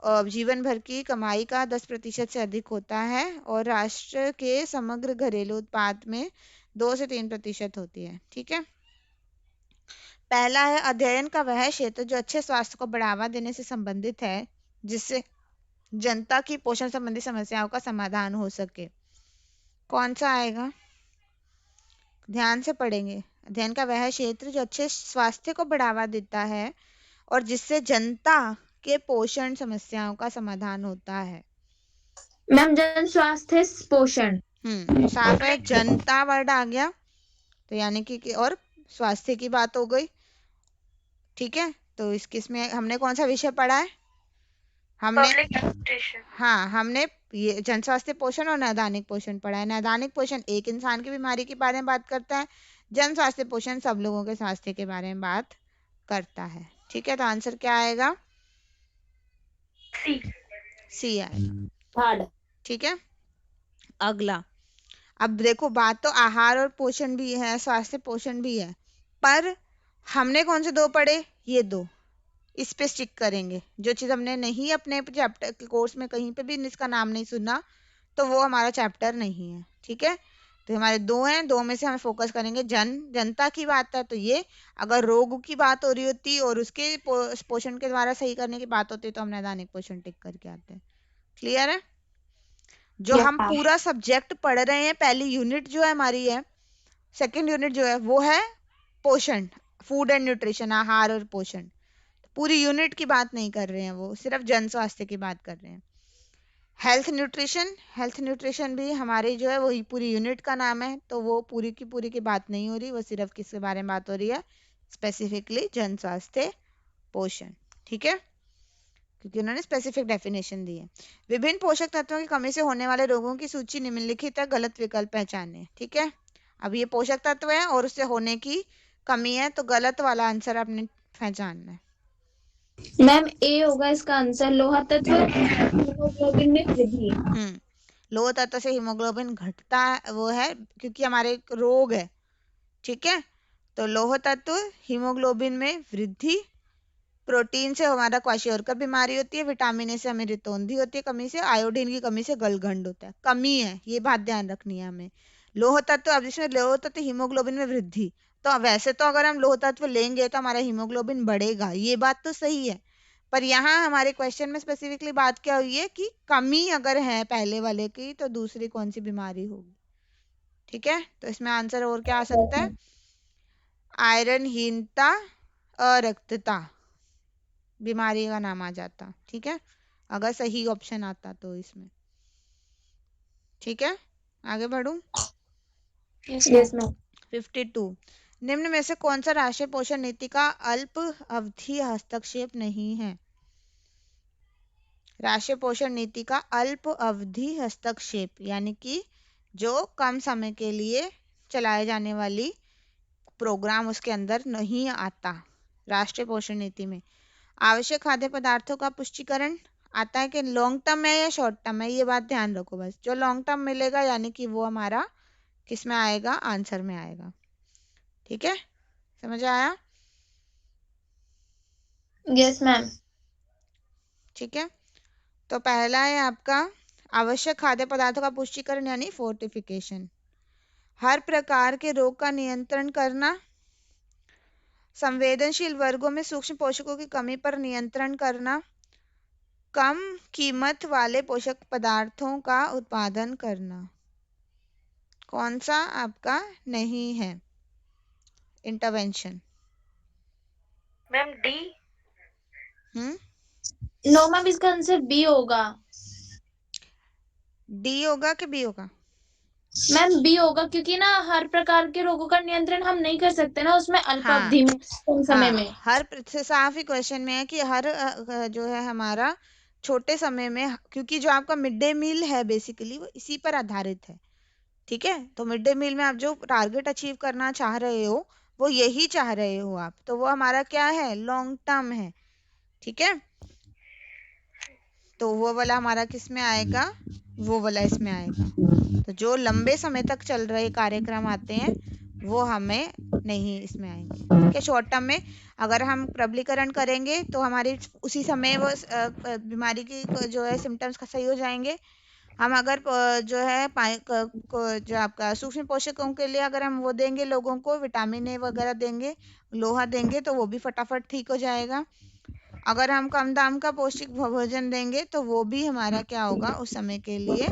जीवन भर की कमाई का 10% से अधिक होता है और राष्ट्र के समग्र घरेलू उत्पाद में 2 से 3% होती है। ठीक है। पहला है, अध्ययन का वह क्षेत्र जो अच्छे स्वास्थ्य को बढ़ावा देने से संबंधित है जिससे जनता की पोषण संबंधी समस्याओं का समाधान हो सके। कौन सा आएगा, ध्यान से पढ़ेंगे। अध्ययन का वह क्षेत्र जो अच्छे स्वास्थ्य को बढ़ावा देता है और जिससे जनता के पोषण समस्याओं का समाधान होता है। मैम जन स्वास्थ्य पोषण। साफ है, जनता वर्ड आ गया तो यानी कि और स्वास्थ्य की बात हो गई। ठीक है। तो इसमें हमने कौन सा विषय पढ़ा है, हमने पब्लिक एजुकेशन। हाँ, हमने ये जन स्वास्थ्य पोषण और नैदानिक पोषण पढ़ा है। नैदानिक पोषण एक इंसान की बीमारी के बारे में बात करता है, जन स्वास्थ्य पोषण सब लोगों के स्वास्थ्य के बारे में बात करता है। ठीक है। तो आंसर क्या आएगा, सी आएगा। थर्ड ठीक है। अगला, अब देखो बात तो आहार और पोषण भी है, स्वास्थ्य पोषण भी है, पर हमने कौन से दो पढ़े, ये दो, इस पे स्टिक करेंगे। जो चीज हमने नहीं अपने चैप्टर कोर्स में कहीं पे भी इसका नाम नहीं सुना तो वो हमारा चैप्टर नहीं है। ठीक है। तो हमारे दो हैं, दो में से हम फोकस करेंगे। जनता की बात है तो ये, अगर रोग की बात हो रही होती और उसके पोषण के द्वारा सही करने की बात होती तो हम नैदानिक पोषण टिक करके आते हैं। क्लियर है। जो Yes, हम ma'am. पूरा सब्जेक्ट पढ़ रहे हैं, पहली यूनिट जो है हमारी है, सेकंड यूनिट जो है वो है पोषण, फूड एंड न्यूट्रिशन, आहार और पोषण। पूरी यूनिट की बात नहीं कर रहे हैं, वो सिर्फ जन स्वास्थ्य की बात कर रहे हैं। हेल्थ न्यूट्रिशन भी हमारी जो है वही पूरी यूनिट का नाम है, तो वो पूरी की बात नहीं हो रही, वो सिर्फ किसके बारे में बात हो रही है, स्पेसिफिकली जन स्वास्थ्य पोषण। ठीक है। क्योंकि उन्होंने स्पेसिफिक डेफिनेशन दी है। विभिन्न पोषक तत्वों की कमी से होने वाले रोगों की सूची निम्नलिखित है, गलत विकल्प पहचाने। ठीक है। अब ये पोषक तत्व है और उससे होने की कमी है, तो गलत वाला आंसर आपने पहचानना है। मैम ए होगा इसका आंसर, लोहा तत्व हीमोग्लोबिन में वृद्धि। लोह तत्व से हीमोग्लोबिन घटता वो है क्योंकि हमारे रोग है, ठीक है। तो लौह तत्व, हीमोग्लोबिन में वृद्धि, प्रोटीन से हमारा क्वाशियोरकर बीमारी होती है, विटामिन ए से हमें रितौंधी होती है कमी से, आयोडीन की कमी से गलगंड होता है। कमी है, ये बात ध्यान रखनी है हमें। लौह तत्व, अब जिसमें लौह तत्व हीमोग्लोबिन में वृद्धि, तो वैसे तो अगर हम लौह तत्व लेंगे तो हमारा हीमोग्लोबिन बढ़ेगा, ये बात तो सही है। पर यहाँ हमारे क्वेश्चन में स्पेसिफिकली बात क्या हुई है कि कमी अगर है पहले वाले की तो दूसरी कौन सी बीमारी होगी। ठीक है, तो इसमें आंसर और क्या आ सकता है? आयरनहीनता, अरक्तता बीमारी का नाम आ जाता। ठीक है, अगर सही ऑप्शन आता तो इसमें। ठीक है, आगे बढ़ूं। Yes ma'am. 52, निम्न में से कौन सा राष्ट्रीय पोषण नीति का अल्प अवधि हस्तक्षेप नहीं है? राष्ट्रीय पोषण नीति का अल्प अवधि हस्तक्षेप यानी कि जो कम समय के लिए चलाए जाने वाली प्रोग्राम उसके अंदर नहीं आता राष्ट्रीय पोषण नीति में। आवश्यक खाद्य पदार्थों का पुष्टिकरण आता है कि लॉन्ग टर्म है या शॉर्ट टर्म है, ये बात ध्यान रखो बस। जो लॉन्ग टर्म मिलेगा यानी कि वो हमारा किस में आएगा? आंसर में आएगा। ठीक है, समझ आया? Yes ma'am. ठीक है, तो पहला है आपका आवश्यक खाद्य पदार्थों का पुष्टिकरण यानी फोर्टिफिकेशन, हर प्रकार के रोग का नियंत्रण करना, संवेदनशील वर्गों में सूक्ष्म पोषकों की कमी पर नियंत्रण करना, कम कीमत वाले पोषक पदार्थों का उत्पादन करना। कौन सा आपका नहीं है intervention? Ma'am D. No ma'am, इसका आंसर बी होगा। डी होगा कि बी होगा? मैम बी होगा, क्योंकि ना हर प्रकार के रोगों का नियंत्रण हम नहीं कर सकते ना उसमें हाँ अल्पावधि में, कम समय में। हर साफ ही क्वेश्चन में है कि हर जो है हमारा छोटे समय में, क्योंकि जो आपका मिड डे मील है बेसिकली वो इसी पर आधारित है। ठीक है, तो मिड डे मील में आप जो टारगेट अचीव करना चाह रहे हो वो यही चाह रहे हो आप, तो वो हमारा क्या है? लॉन्ग टर्म है। ठीक है, तो वो वाला हमारा किस में आएगा? वो वाला इसमें आएगा। तो जो लंबे समय तक चल रहे कार्यक्रम आते हैं वो हमें नहीं इसमें आएंगे। ठीक है, शॉर्ट टर्म में अगर हम प्रबलीकरण करेंगे तो हमारी उसी समय वो बीमारी की जो है सिम्टम्स सही हो जाएंगे। हम अगर जो है जो आपका सूक्ष्म पोषकों के लिए अगर हम वो देंगे लोगों को, विटामिन ए वगैरह देंगे, लोहा देंगे, तो वो भी फटाफट ठीक हो जाएगा। अगर हम कम दाम का पौष्टिक भोजन देंगे तो वो भी हमारा क्या होगा? उस समय के लिए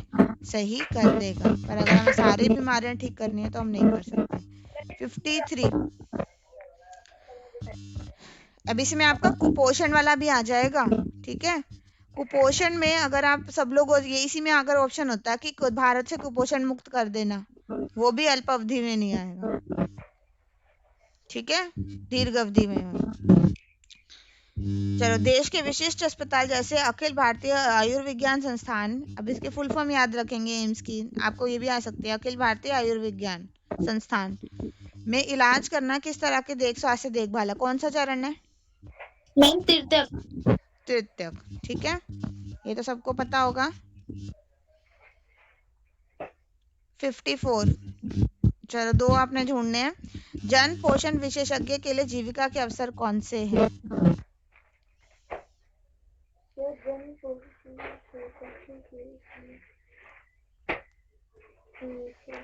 सही कर देगा। पर अगर हमें सारी बीमारियां ठीक करनी है तो हम नहीं कर सकते। 53, अब इसमें आपका कुपोषण वाला भी आ जाएगा। ठीक है, कुपोषण में अगर आप सब लोग ये इसी में अगर ऑप्शन होता है कि भारत से कुपोषण मुक्त कर देना, वो भी अल्प अवधि में नहीं आएगा। ठीक है, दीर्घ अवधि में होगा। चलो, देश के विशिष्ट अस्पताल जैसे अखिल भारतीय आयुर्विज्ञान संस्थान, अब इसके फुल फॉर्म याद रखेंगे एम्स की, आपको ये भी आ सकती है, अखिल भारतीय आयुर्विज्ञान संस्थान में इलाज करना किस तरह के स्वास्थ्य देखभाल है? कौन सा चरण है? मैम तृतीयक। तृतीयक। ठीक है, ये तो सबको पता होगा। 54, चलो दो आपने ढूंढने हैं। जन पोषण विशेषज्ञ के लिए जीविका के अवसर कौन से हैं?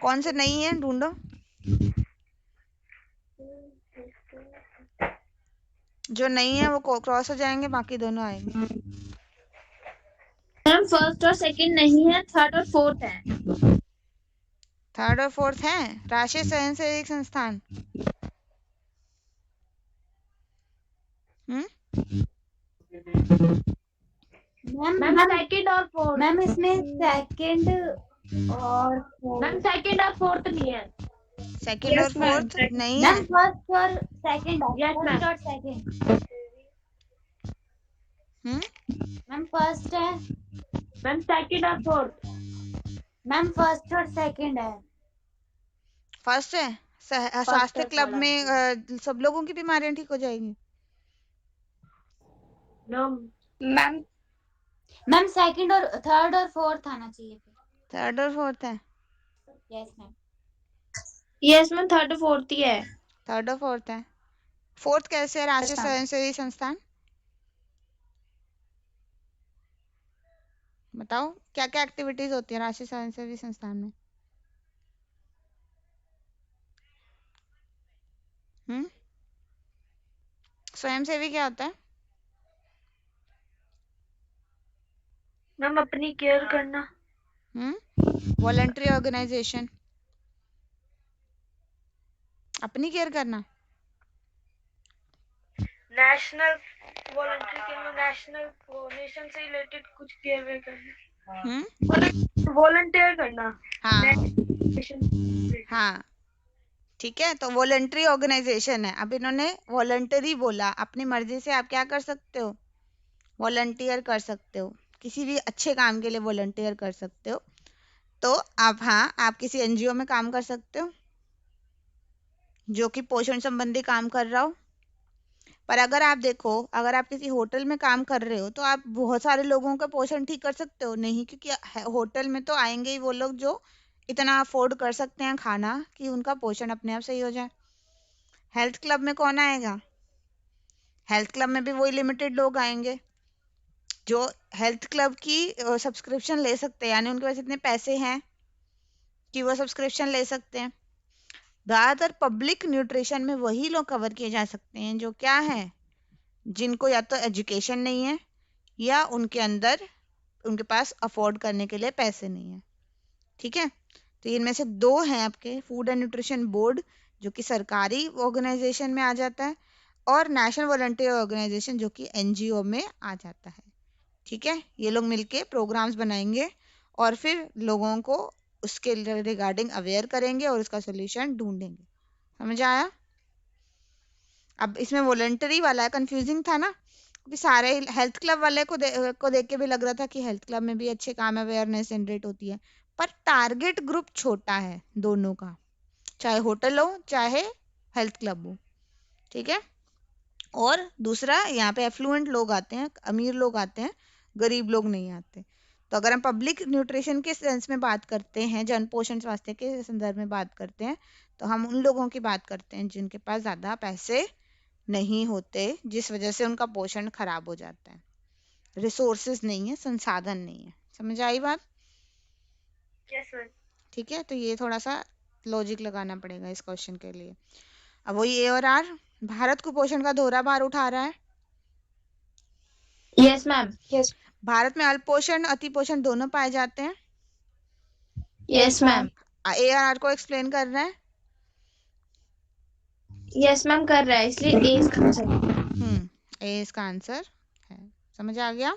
कौन से नहीं है? ढूंढो। जो नहीं है वो क्रॉस हो जाएंगे, बाकी दोनों आएंगे। मैम फर्स्ट और सेकंड नहीं है, थर्ड और फोर्थ है। थर्ड और फोर्थ है राष्ट्रीय स्वयंसेवी संस्थान। मैम सेकंड और फोर्थ। मैम इसमें सेकंड और मैम सेकंड और फोर्थ नहीं है। सेकंड और फोर्थ नहीं है। मैम फर्स्ट और सेकंड है। फर्स्ट और सेकंड। मैम फर्स्ट है। मैम सेकंड और फोर्थ। मैम फर्स्ट और सेकंड है। फर्स्ट है, स्वास्थ्य क्लब में सब लोगों की बीमारियां ठीक हो जाएंगी। मैम मैम सेकंड और थर्ड और फोर्थ आना चाहिए। थर्ड और फोर्थ है। Yes ma'am. Yes ma'am, third fourth ही है। थर्ड और फोर्थ है। फोर्थ कैसे है राष्ट्रीय अच्छा। स्वयंसेवी संस्थान? बताओ क्या क्या एक्टिविटीज होती है राष्ट्रीय स्वयंसेवी संस्थान में? हम्म, स्वयंसेवी क्या होता है? मैम अपनी केयर करना। वॉलंटरी ऑर्गेनाइजेशन, अपनी केयर करना। नेशनल वॉलंटरी के लिए नेशनल नेशन से रिलेटेड कुछ केयर वेयर करना। हम्म, वॉलंटियर करना। हाँ नेशन हाँ, ठीक है। तो वॉलंटरी ऑर्गेनाइजेशन है। अब इन्होंने वॉलंटरी बोला, अपनी मर्जी से आप क्या कर सकते हो? वॉलंटियर कर सकते हो, किसी भी अच्छे काम के लिए वॉलंटियर कर सकते हो। तो आप, हाँ, आप किसी एनजीओ में काम कर सकते हो जो कि पोषण संबंधी काम कर रहा हो। पर अगर आप देखो, अगर आप किसी होटल में काम कर रहे हो तो आप बहुत सारे लोगों का पोषण ठीक कर सकते हो नहीं, क्योंकि होटल में तो आएंगे ही वो लोग जो इतना अफोर्ड कर सकते हैं खाना कि उनका पोषण अपने आप सही हो जाए। हेल्थ क्लब में कौन आएगा? हेल्थ क्लब में भी वही लिमिटेड लोग आएंगे जो हेल्थ क्लब की सब्सक्रिप्शन ले सकते हैं, यानी उनके पास इतने पैसे हैं कि वो सब्सक्रिप्शन ले सकते हैं। ज़्यादातर पब्लिक न्यूट्रिशन में वही लोग कवर किए जा सकते हैं जो क्या है, जिनको या तो एजुकेशन नहीं है या उनके अंदर, उनके पास अफोर्ड करने के लिए पैसे नहीं है। ठीक है, तो इनमें से दो हैं आपके, फूड एंड न्यूट्रिशन बोर्ड जो कि सरकारी ऑर्गेनाइजेशन में आ जाता है, और नेशनल वॉलंटियर ऑर्गेनाइजेशन जो कि एनजीओ में आ जाता है। ठीक है, ये लोग मिलके प्रोग्राम्स बनाएंगे और फिर लोगों को उसके रिगार्डिंग अवेयर करेंगे और उसका सोल्यूशन ढूंढेंगे। समझ आया? अब इसमें वॉलंटरी वाला है, कंफ्यूजिंग था ना, क्योंकि सारे हेल्थ क्लब वाले को देख के भी लग रहा था कि हेल्थ क्लब में भी अच्छे काम है, अवेयरनेस जनरेट होती है। पर टारगेट ग्रुप छोटा है दोनों का, चाहे होटल हो चाहे हेल्थ क्लब हो। ठीक है, और दूसरा यहाँ पे एफ्लुएंट लोग आते हैं, अमीर लोग आते हैं, गरीब लोग नहीं आते। तो अगर हम पब्लिक न्यूट्रिशन के सेंस में बात करते हैं, जन पोषण स्वास्थ्य के संदर्भ में बात करते हैं, तो हम उन लोगों की बात करते हैं जिनके पास ज़्यादा पैसे नहीं होते, जिस वजह से उनका पोषण खराब हो जाता है। रिसोर्सेज नहीं है, संसाधन नहीं है। समझ आई बात? Yes ma'am. ठीक है, तो ये थोड़ा सा लॉजिक लगाना पड़ेगा इस क्वेश्चन के लिए। अब वही ए और आर, भारत कुपोषण का दोहरा भार उठा रहा है। Yes ma'am. यस। भारत में अल्पोषण अतिपोषण दोनों पाए जाते हैं। Yes ma'am. ए और आर को एक्सप्लेन कर रहा है। यस मैम कर रहा है, इसलिए ए इसका आंसर। ए इसका आंसर है। समझ आ गया?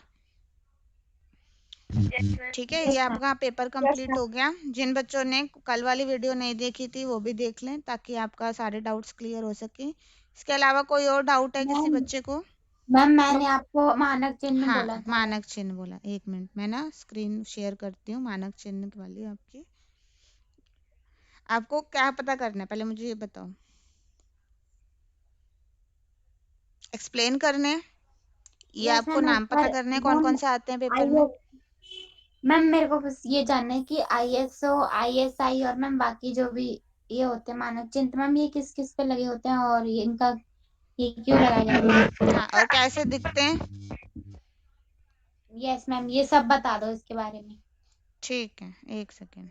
ठीक है, ये आपका पेपर कंप्लीट हो गया। जिन बच्चों ने कल वाली वीडियो नहीं देखी थी वो भी देख लें ताकि आपका सारे डाउट्स क्लियर हो सके। इसके अलावा कोई और डाउट है किसी मैम बच्चे को? मैम मैंने आपको मानक चिन्ह हाँ, बोला था। मानक चिन्ह बोला। एक मिनट, मैं ना स्क्रीन शेयर करती हूँ मानक चिन्ह वाली आपकी। आपको क्या पता करना है पहले मुझे ये बताओ। एक्सप्लेन करने हैं या यस आपको मैम, नाम पता पर करने हैं कौन मैम कौन से आते हैं पेपर में? आई मैम मेरे को बस ये जानना है कि ISO ISI और मैम बाकी जो भी ये होते हैं मानक चिन्ह, तो मैम ये किस किस पे लगे होते हैं और ये इनका ये क्यों लगाया जाता है? हाँ, और कैसे दिखते हैं? यस मैम, ये सब बता दो इसके बारे में। ठीक है, एक सेकेंड।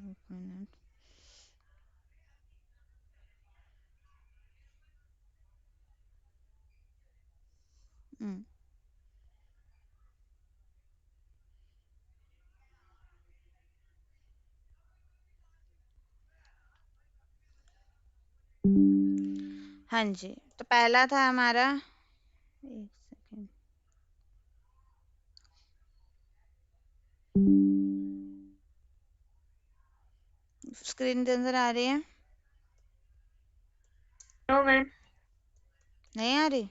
एक मिनट। हम्म, हाँ जी, तो पहला था हमारा, एक सेकेंड, स्क्रीन नजर आ रही है? No ma'am. नहीं आ रही?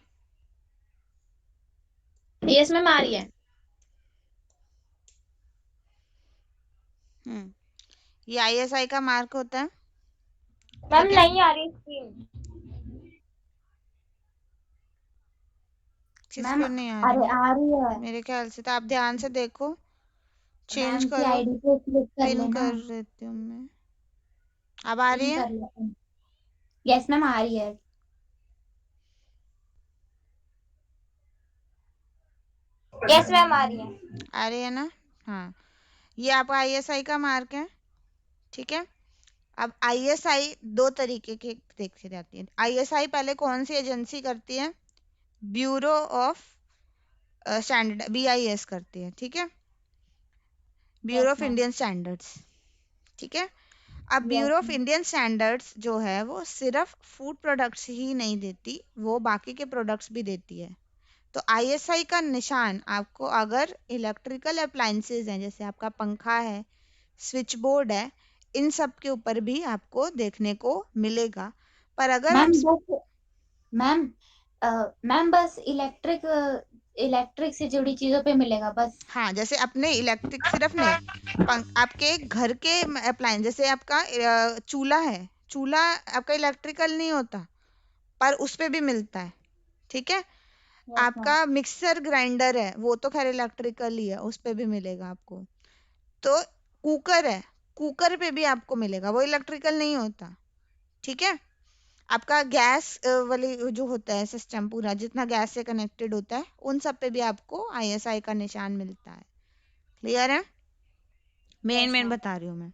यस मैम आ रही है। ये ISI का मार्क होता है। मैम ठीक है, नहीं आ रही स्क्रीन। किसको मैम नहीं आ अरे रही? आ रही है मेरे ख्याल से तो आप ध्यान से देखो, चेंज मैम की करो। आईडी पे क्लिक कर पिन लेना। कर देती हूँ मैं। अब आ रही पिन है? कर लेना। यस मैम आ रही है। यस मैम आ रही है। आ रही है ना? हाँ, ये आपका आईएसआई का मार्क है। ठीक है। अब आईएसआई दो तरीके के देखी जाती है। आईएसआई पहले कौन सी एजेंसी करती है? ब्यूरो ऑफ स्टैंडर्ड, बीआईएस करती है। ठीक है, bureau yes of ma'am. Indian standards. ठीक है। अब yes bureau of ma'am. Indian standards जो है वो सिर्फ फूड प्रोडक्ट्स ही नहीं देती, वो बाकी के प्रोडक्ट्स भी देती है। तो आईएसआई का निशान आपको अगर इलेक्ट्रिकल अप्लायंसेज हैं, जैसे आपका पंखा है, स्विच बोर्ड है, इन सब के ऊपर भी आपको देखने को मिलेगा। पर अगर हम मैम बस मैम मैम बस इलेक्ट्रिक से जुड़ी चीजों पे मिलेगा बस। हाँ, जैसे अपने इलेक्ट्रिक सिर्फ नहीं, आपके घर के अप्लायंस, जैसे आपका चूल्हा है, चूल्हा आपका इलेक्ट्रिकल नहीं होता, पर उस पे भी मिलता है। ठीक है। Yes ma'am. आपका मिक्सर ग्राइंडर है, वो तो खैर इलेक्ट्रिकल ही है, उस पे भी मिलेगा आपको। तो कुकर है, कुकर पे भी आपको मिलेगा, वो इलेक्ट्रिकल नहीं होता। ठीक है। आपका गैस वाली जो होता है सिस्टम, पूरा जितना गैस से कनेक्टेड होता है, उन सब पे भी आपको आईएसआई का निशान मिलता है। क्लियर है? Main yes main ma'am. बता रही हूँ मैं।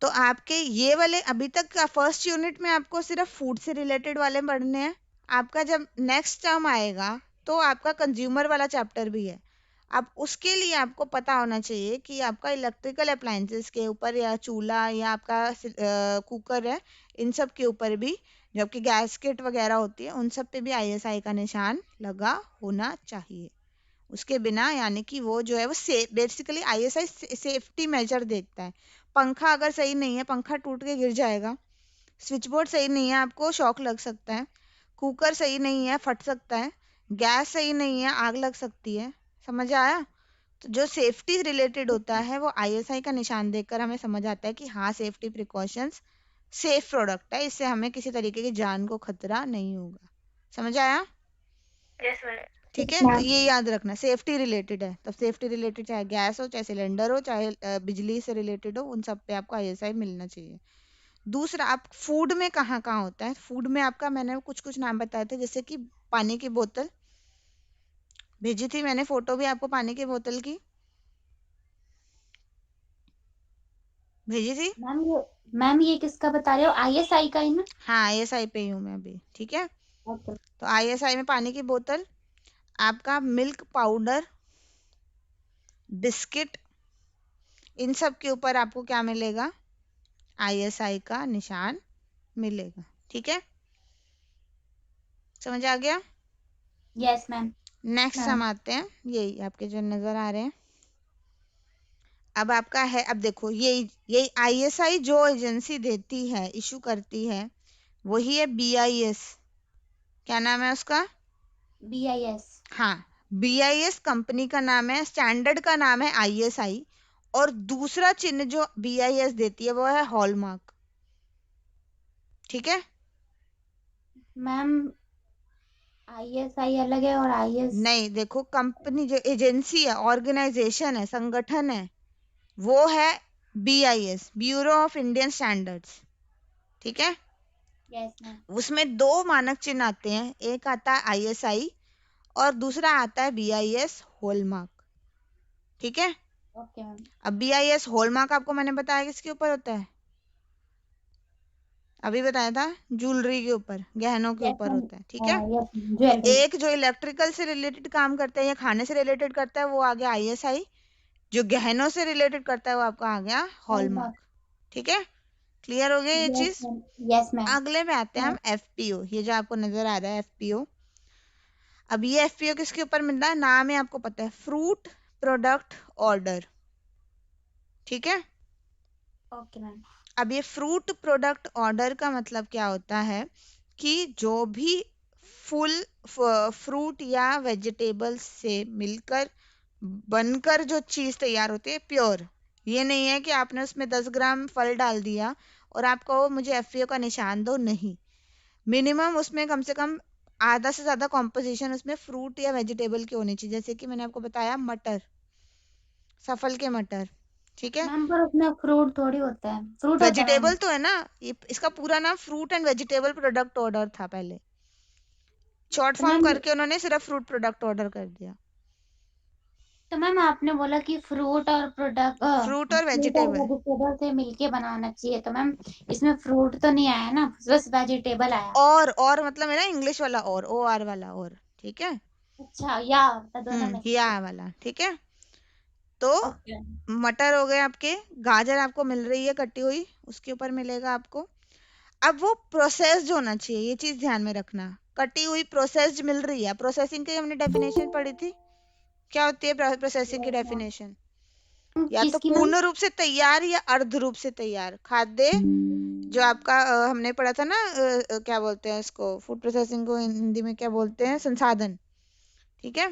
तो आपके ये वाले अभी तक का फर्स्ट यूनिट में आपको सिर्फ फूड से रिलेटेड वाले पढ़ने हैं। आपका जब नेक्स्ट टर्म आएगा तो आपका कंज्यूमर वाला चैप्टर भी है। अब उसके लिए आपको पता होना चाहिए कि आपका इलेक्ट्रिकल अप्लायंसेस के ऊपर, या चूल्हा, या आपका कुकर है, इन सब के ऊपर भी, जबकि गैसकेट वगैरह होती है, उन सब पे भी आईएसआई का निशान लगा होना चाहिए। उसके बिना, यानी कि वो जो है वो बेसिकली आईएसआई सेफ्टी मेजर देखता है। पंखा अगर सही नहीं है, पंखा टूट के गिर जाएगा। स्विच बोर्ड सही नहीं है, आपको शॉक लग सकता है। कुकर सही नहीं है, फट सकता है। गैस सही नहीं है, आग लग सकती है। समझ आया? तो जो सेफ्टी रिलेटेड होता है वो आईएसआई का निशान देखकर हमें समझ आता है कि हाँ, सेफ्टी प्रिकॉशंस, सेफ प्रोडक्ट है, इससे हमें किसी तरीके की जान को खतरा नहीं होगा। समझ आया? Yes ma'am. ठीक यस है। तो मैम। ये याद रखना, सेफ्टी रिलेटेड है। तो सेफ्टी रिलेटेड चाहे गैस हो, चाहे सिलेंडर हो, चाहे बिजली से रिलेटेड हो, उन सब पे आपको आईएसआई मिलना चाहिए। दूसरा, आप फूड में कहाँ कहाँ होता है? फूड में आपका मैंने कुछ कुछ नाम बताए थे, जैसे कि पानी की बोतल भेजी थी मैंने, फोटो भी आपको पानी की बोतल की भेजी थी। मैम ये किसका बता रहे हो? आईएसआई का ही ना? हाँ, आईएसआई पे ही हूँ मैं अभी। ठीक है। ओके। तो आईएसआई में पानी की बोतल, आपका मिल्क पाउडर, बिस्किट, इन सब के ऊपर आपको क्या मिलेगा? आईएसआई का निशान मिलेगा। ठीक है, समझ आ गया? Yes ma'am. नेक्स्ट हम मैम आते हैं, यही आपके जो नजर आ रहे हैं। अब आपका है, अब देखो, यही आईएसआई जो एजेंसी देती है, इशू करती है, वही है बीआईएस। क्या नाम है उसका? बीआईएस। हाँ, बीआईएस कंपनी का नाम है, स्टैंडर्ड का नाम है आईएसआई, और दूसरा चिन्ह जो बीआईएस देती है वो है हॉलमार्क। ठीक है। मैम आईएसआई अलग है और आईएस। नहीं, देखो, कंपनी जो एजेंसी है, ऑर्गेनाइजेशन है, संगठन है, वो है BIS, bureau of Indian standards. ठीक है। Yes ma'am. उसमें दो मानक चिन्ह आते हैं, एक आता है आईएसआई और दूसरा आता है बीआईएस हॉलमार्क। ठीक है। Okay ma'am. अब बीआईएस हॉलमार्क आपको मैंने बताया किसके ऊपर होता है? अभी बताया था, ज्वेलरी के ऊपर, गहनों के यस ऊपर मैम। होता है। ठीक है। यस तो ज्वेलरी। एक जो इलेक्ट्रिकल से रिलेटेड काम करता है या खाने से रिलेटेड करता है वो आ गया आईएसआई, जो गहनों से रिलेटेड करता है वो आपका आ गया हॉलमार्क। हॉलमार्क। ठीक है, क्लियर हो गया ये यस चीज? मैम। Yes ma'am. अगले में आते हैं हम एफपीओ, ये जो आपको नजर आ रहा है एफपीओ। अब ये एफपीओ किसके ऊपर मिल रहा है? नाम है आपको पता है, फ्रूट प्रोडक्ट ऑर्डर। ठीक है। Okay ma'am. अब ये फ्रूट प्रोडक्ट ऑर्डर का मतलब क्या होता है कि जो भी फुल फ्रूट या वेजिटेबल्स से मिलकर बनकर जो चीज तैयार होती है, प्योर, ये नहीं है कि आपने उसमें 10 ग्राम फल डाल दिया और आप कहो मुझे एफपीओ का निशान दो, नहीं। मिनिमम उसमें कम से कम आधा से ज्यादा कॉम्पोजिशन उसमें फ्रूट या वेजिटेबल की होनी चाहिए, जैसे कि मैंने आपको बताया मटर, सफल के मटर, ठीक है। मैम पर उसमें फ्रूट थोड़ी होता है, फ्रूट होता है मैम। वेजिटेबल तो है ना, ये इसका पूरा नाम fruit and vegetable product order था पहले, शॉर्ट तो फॉर्म मैम करके उन्होंने सिर्फ फ्रूट प्रोडक्ट ऑर्डर कर दिया। तो मैम आपने बोला कि फ्रूट और प्रोडक्ट फ्रूट और फ्रूट और वेजिटेबल, वेजिटेबल से मिलके बनाना चाहिए, तो मैम इसमें फ्रूट तो नहीं आया ना, बस वेजिटेबल आया। और मतलब है ना इंग्लिश वाला और, ओ आर वाला और, ठीक है। अच्छा, या तो दोनों में से। या वाला, ठीक है। तो ओके। मटर हो गए आपके, गाजर आपको मिल रही है कटी हुई, उसके ऊपर मिलेगा आपको। अब वो प्रोसेस्ड होना चाहिए, ये चीज ध्यान में रखना, कटी हुई प्रोसेस्ड मिल रही है। प्रोसेसिंग की हमने डेफिनेशन पढ़ी थी, क्या होती है प्रोसेसिंग की डेफिनेशन? या तो किसकी मैम? पूर्ण रूप से तैयार या अर्ध रूप से तैयार खाद्य, जो आपका हमने पढ़ा था ना, क्या बोलते हैं इसको, फूड प्रोसेसिंग को हिंदी में क्या बोलते हैं, संसाधन, ठीक है।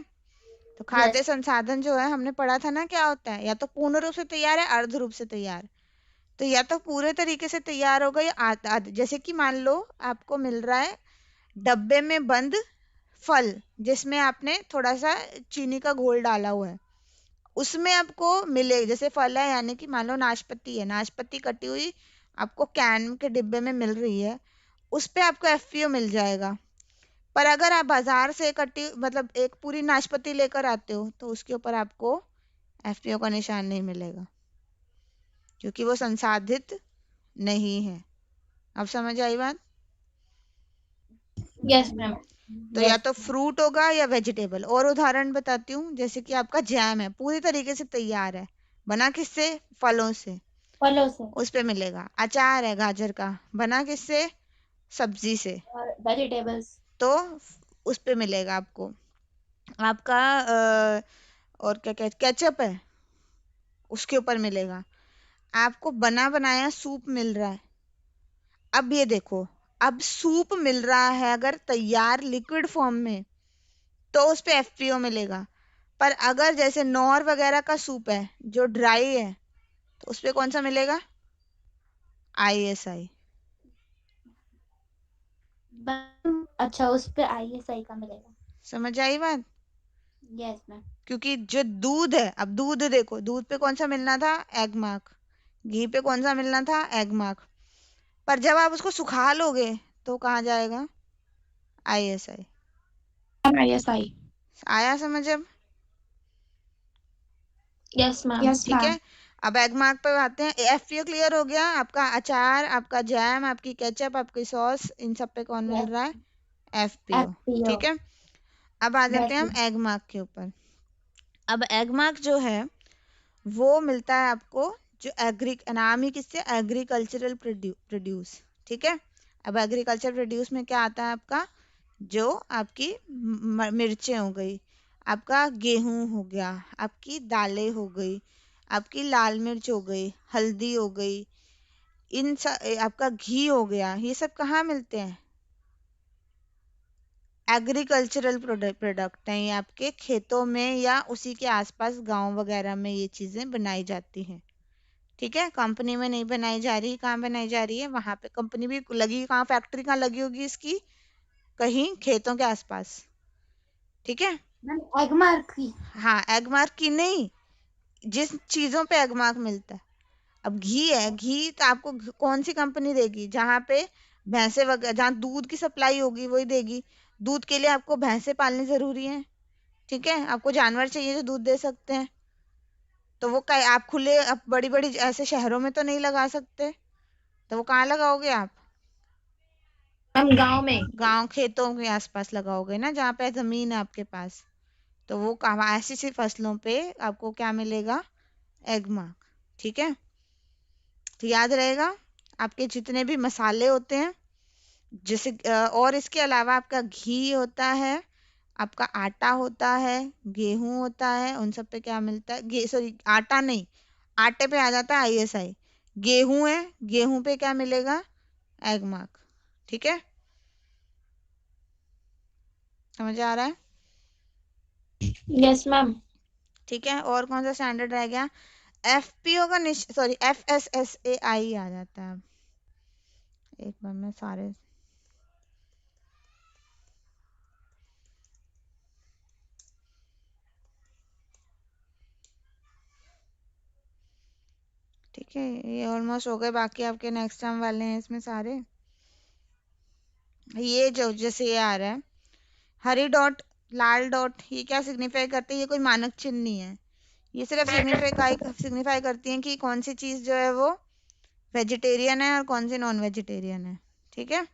तो खाद्य यस। संसाधन जो है हमने पढ़ा था ना, क्या होता है, या तो पूर्ण रूप से तैयार है अर्ध रूप से तैयार। तो या तो पूरे तरीके से तैयार होगा या आधा आधा, जैसे कि मान लो आपको मिल रहा है डब्बे में बंद फल, जिसमें आपने थोड़ा सा चीनी का घोल डाला हुआ है, उसमें आपको मिले, जैसे फल है यानी कि मान लो नाशपाती है, नाशपाती कटी हुई आपको कैन के डिब्बे में मिल रही है, उस पे आपको एफपीओ मिल जाएगा। पर अगर आप बाजार से कटी मतलब एक पूरी नाशपाती लेकर आते हो, तो उसके ऊपर आपको एफपीओ का निशान नहीं मिलेगा, क्योंकि वो संसाधित नहीं है। अब समझ आई बात? Yes ma'am. तो या तो फ्रूट होगा या वेजिटेबल। और उदाहरण बताती हूँ, जैसे कि आपका जैम है, पूरी तरीके से तैयार है, बना किससे, फलों से, फलों से उस पे मिलेगा। अचार है गाजर का, बना किससे, सब्जी से, और वेजिटेबल्स। तो उस पे मिलेगा आपको। आपका और क्या क्या केचप है, उसके ऊपर मिलेगा। आपको बना बनाया सूप मिल रहा है, अब ये देखो, अब सूप मिल रहा है अगर तैयार लिक्विड फॉर्म में, तो उस पे एफपीओ मिलेगा। पर अगर जैसे नौर वगैरह का सूप है जो ड्राई है, तो उस पे कौन सा मिलेगा, आईएसआई। अच्छा, उस पे आईएसआई का मिलेगा। समझ आई बात? Yes ma'am. क्योंकि जो दूध है, अब दूध देखो, दूध पे कौन सा मिलना था, एग मार्क, घी पे कौन सा मिलना था, एग मार्क, पर जब आप उसको सुखा लोगे तो कहाँ जाएगा, आईएसआई। ISI। आया समझ अब? Yes ma'am. ठीक है। अब एग मार्क पे आते हैं, एफपीओ क्लियर हो गया आपका, अचार, आपका जैम, आपकी केचप, आपकी सॉस, इन सब पे कौन मिल यस। रहा है, एफपीओ, एफपीओ। ठीक है। अब आ जाते यस हैं हम मैम। एग मार्क के ऊपर। अब एग मार्क जो है वो मिलता है आपको, जो एग्री नाम ही किससे, एग्रीकल्चरल प्रोड्यूस, ठीक है। अब एग्रीकल्चर प्रोड्यूस में क्या आता है आपका, जो आपकी मिर्चें हो गई, आपका गेहूं हो गया, आपकी दालें हो गई, आपकी लाल मिर्च हो गई, हल्दी हो गई, आपका घी हो गया, ये सब कहाँ मिलते हैं, एग्रीकल्चरल प्रोडक्ट हैं, ये आपके खेतों में या उसी के आसपास गांव वगैरह में ये चीजें बनाई जाती हैं, ठीक है। कंपनी में नहीं बनाई जा रही, कहाँ बनाई जा रही है, वहां पे कंपनी भी लगी, कहाँ फैक्ट्री कहाँ लगी होगी इसकी, कहीं खेतों के आसपास, ठीक है। मैम एग मार्क की। हाँ, एग मार्क की नहीं, जिस चीजों पे एग मार्क मिलता है। अब घी है, घी तो आपको कौन सी कंपनी देगी, जहाँ पे भैंसे वगैरह, जहाँ दूध की सप्लाई होगी वही देगी। दूध के लिए आपको भैंसे पालनी जरूरी है, ठीक है, आपको जानवर चाहिए जो दूध दे सकते हैं। तो वो आप खुले, आप बड़ी बड़ी ऐसे शहरों में तो नहीं लगा सकते, तो वो कहाँ लगाओगे आप, मैम गांव में। गांव खेतों के आसपास लगाओगे ना, जहाँ पे जमीन है आपके पास। तो वो कहाँ, ऐसी सी फसलों पे आपको क्या मिलेगा, एग मार्क, ठीक है। तो याद रहेगा, आपके जितने भी मसाले होते हैं, जैसे और इसके अलावा आपका घी होता है, आपका आटा होता है, गेहूं होता है, उन सब पे क्या मिलता है, सॉरी आटा नहीं, आटे पे आ जाता है आईएसआई। गेहूं है, गेहूं पे क्या मिलेगा, एग मार्क, ठीक है। समझ आ रहा है? Yes ma'am. ठीक है। और कौन सा स्टैंडर्ड रह गया, एफपीओ का सॉरी एफएसएसएआई आ जाता है। एक बार मैं सारे ठीक है, ये ऑलमोस्ट हो गए, बाकी आपके नेक्स्ट टर्म वाले हैं इसमें सारे। ये जो जैसे ये आ रहा है हरी डॉट, लाल डॉट, ये क्या सिग्निफाई करते हैं? ये कोई मानक चिन्ह नहीं है, ये सिर्फ सिग्निफाई करती हैं कि कौन सी चीज जो है वो वेजिटेरियन है और कौन सी नॉन वेजिटेरियन है। ठीक है,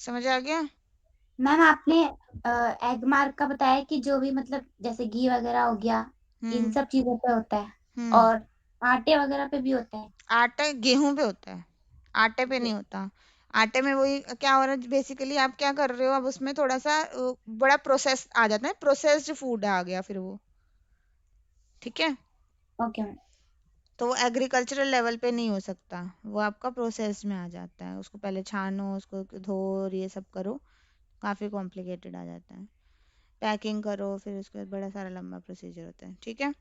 समझ आ गया? मैम आपने एग मार्क का बताया कि जो भी मतलब जैसे घी वगैरह हो गया, इन सब चीजों पे होता है, हम्म और आटे वगैरह पे भी होता है। आटा गेहूं पे होता है, आटे पे नहीं होता। आटे में वही क्या हो रहा है बेसिकली, आप क्या कर रहे हो, अब उसमें थोड़ा सा बड़ा प्रोसेस आ जाता है, प्रोसेस्ड फूड आ गया फिर वो। ठीक है, ओके मैम। तो वो एग्रीकल्चरल लेवल पे नहीं हो सकता, वो आपका प्रोसेस में आ जाता है, उसको पहले छानो, उसको धो और ये सब करो, काफ़ी कॉम्प्लिकेटेड आ जाता है, पैकिंग करो, फिर उसके बाद बड़ा सारा लंबा प्रोसीजर होता है। ठीक है,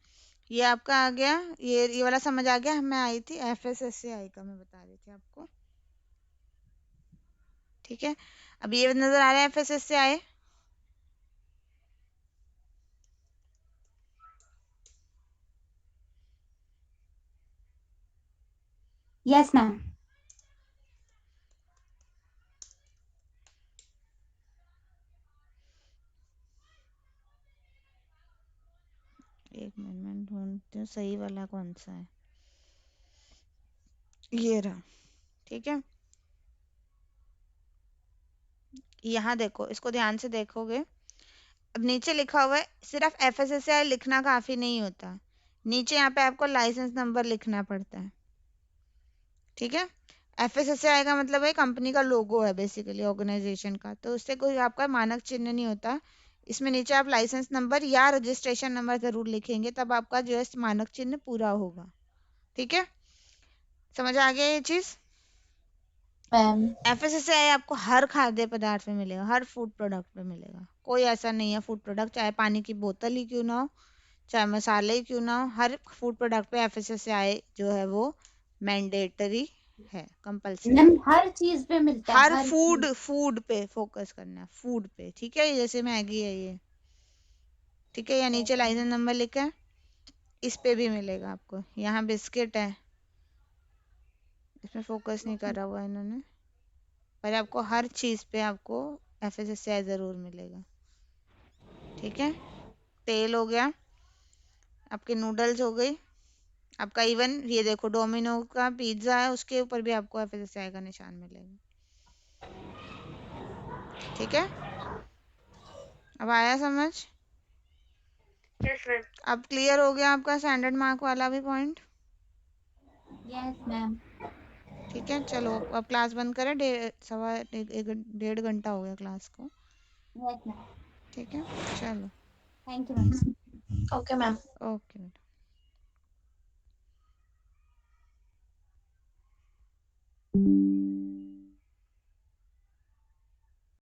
ये आपका आ गया, ये वाला समझ आ गया। मैं आई थी FSSAI का, मैं बता रही थी आपको। ठीक है, अब ये नजर आ रहा है FSSAI? Yes ma'am. एक मिनट मैं ढूंढती हूँ सही वाला कौन सा है, ये रहा। ठीक है, यहाँ देखो, इसको ध्यान से देखोगे, अब नीचे लिखा हुआ है, सिर्फ FSSAI लिखना काफी नहीं होता, नीचे यहाँ पे आपको लाइसेंस नंबर लिखना पड़ता है। ठीक है, FSSAI का मतलब है कंपनी का लोगो है बेसिकली, ऑर्गेनाइजेशन का, तो उससे कोई आपका मानक चिन्ह नहीं होता। इसमें नीचे आप लाइसेंस नंबर या रजिस्ट्रेशन नंबर जरूर लिखेंगे, तब आपका जो है मानक चिन्ह पूरा होगा। ठीक है, समझ आ गया ये चीज? मैम FSSAI आपको हर खाद्य पदार्थ में मिलेगा, हर फूड प्रोडक्ट में मिलेगा, कोई ऐसा नहीं है फूड प्रोडक्ट, चाहे पानी की बोतल ही क्यों ना हो, चाहे मसाले ही क्यों ना हो, हर फूड प्रोडक्ट पे FSSAI जो है वो मैंडेटरी है, कंपल्सरी मैम है। हर चीज पे मिलता है, हर हर फूड, चीज। फूड पे फोकस करना है, फूड पे। ठीक है, जैसे मैगी है ये, ठीक है, या नीचे लाइसेंस नंबर लिखा है, इस पे भी मिलेगा आपको। यहाँ बिस्किट है, इसमें फोकस नहीं करा हुआ है इन्होंने, पर आपको हर चीज पे आपको FSSAI जरूर मिलेगा। ठीक है, तेल हो गया, आपके नूडल्स हो गई, आपका इवन ये देखो डोमिनो का पिज्जा है, उसके ऊपर भी आपको FSSAI का निशान मिलेगा। ठीक है, अब आया समझ? Yes ma'am. अब क्लियर हो गया आपका स्टैंडर्ड मार्क वाला भी पॉइंट? Yes ma'am. ठीक है, चलो अब क्लास बंद करें, 1.5 घंटा हो गया क्लास को। Yes ma'am. ठीक है, चलो, thank you ma'am. Okay ma'am. Okay.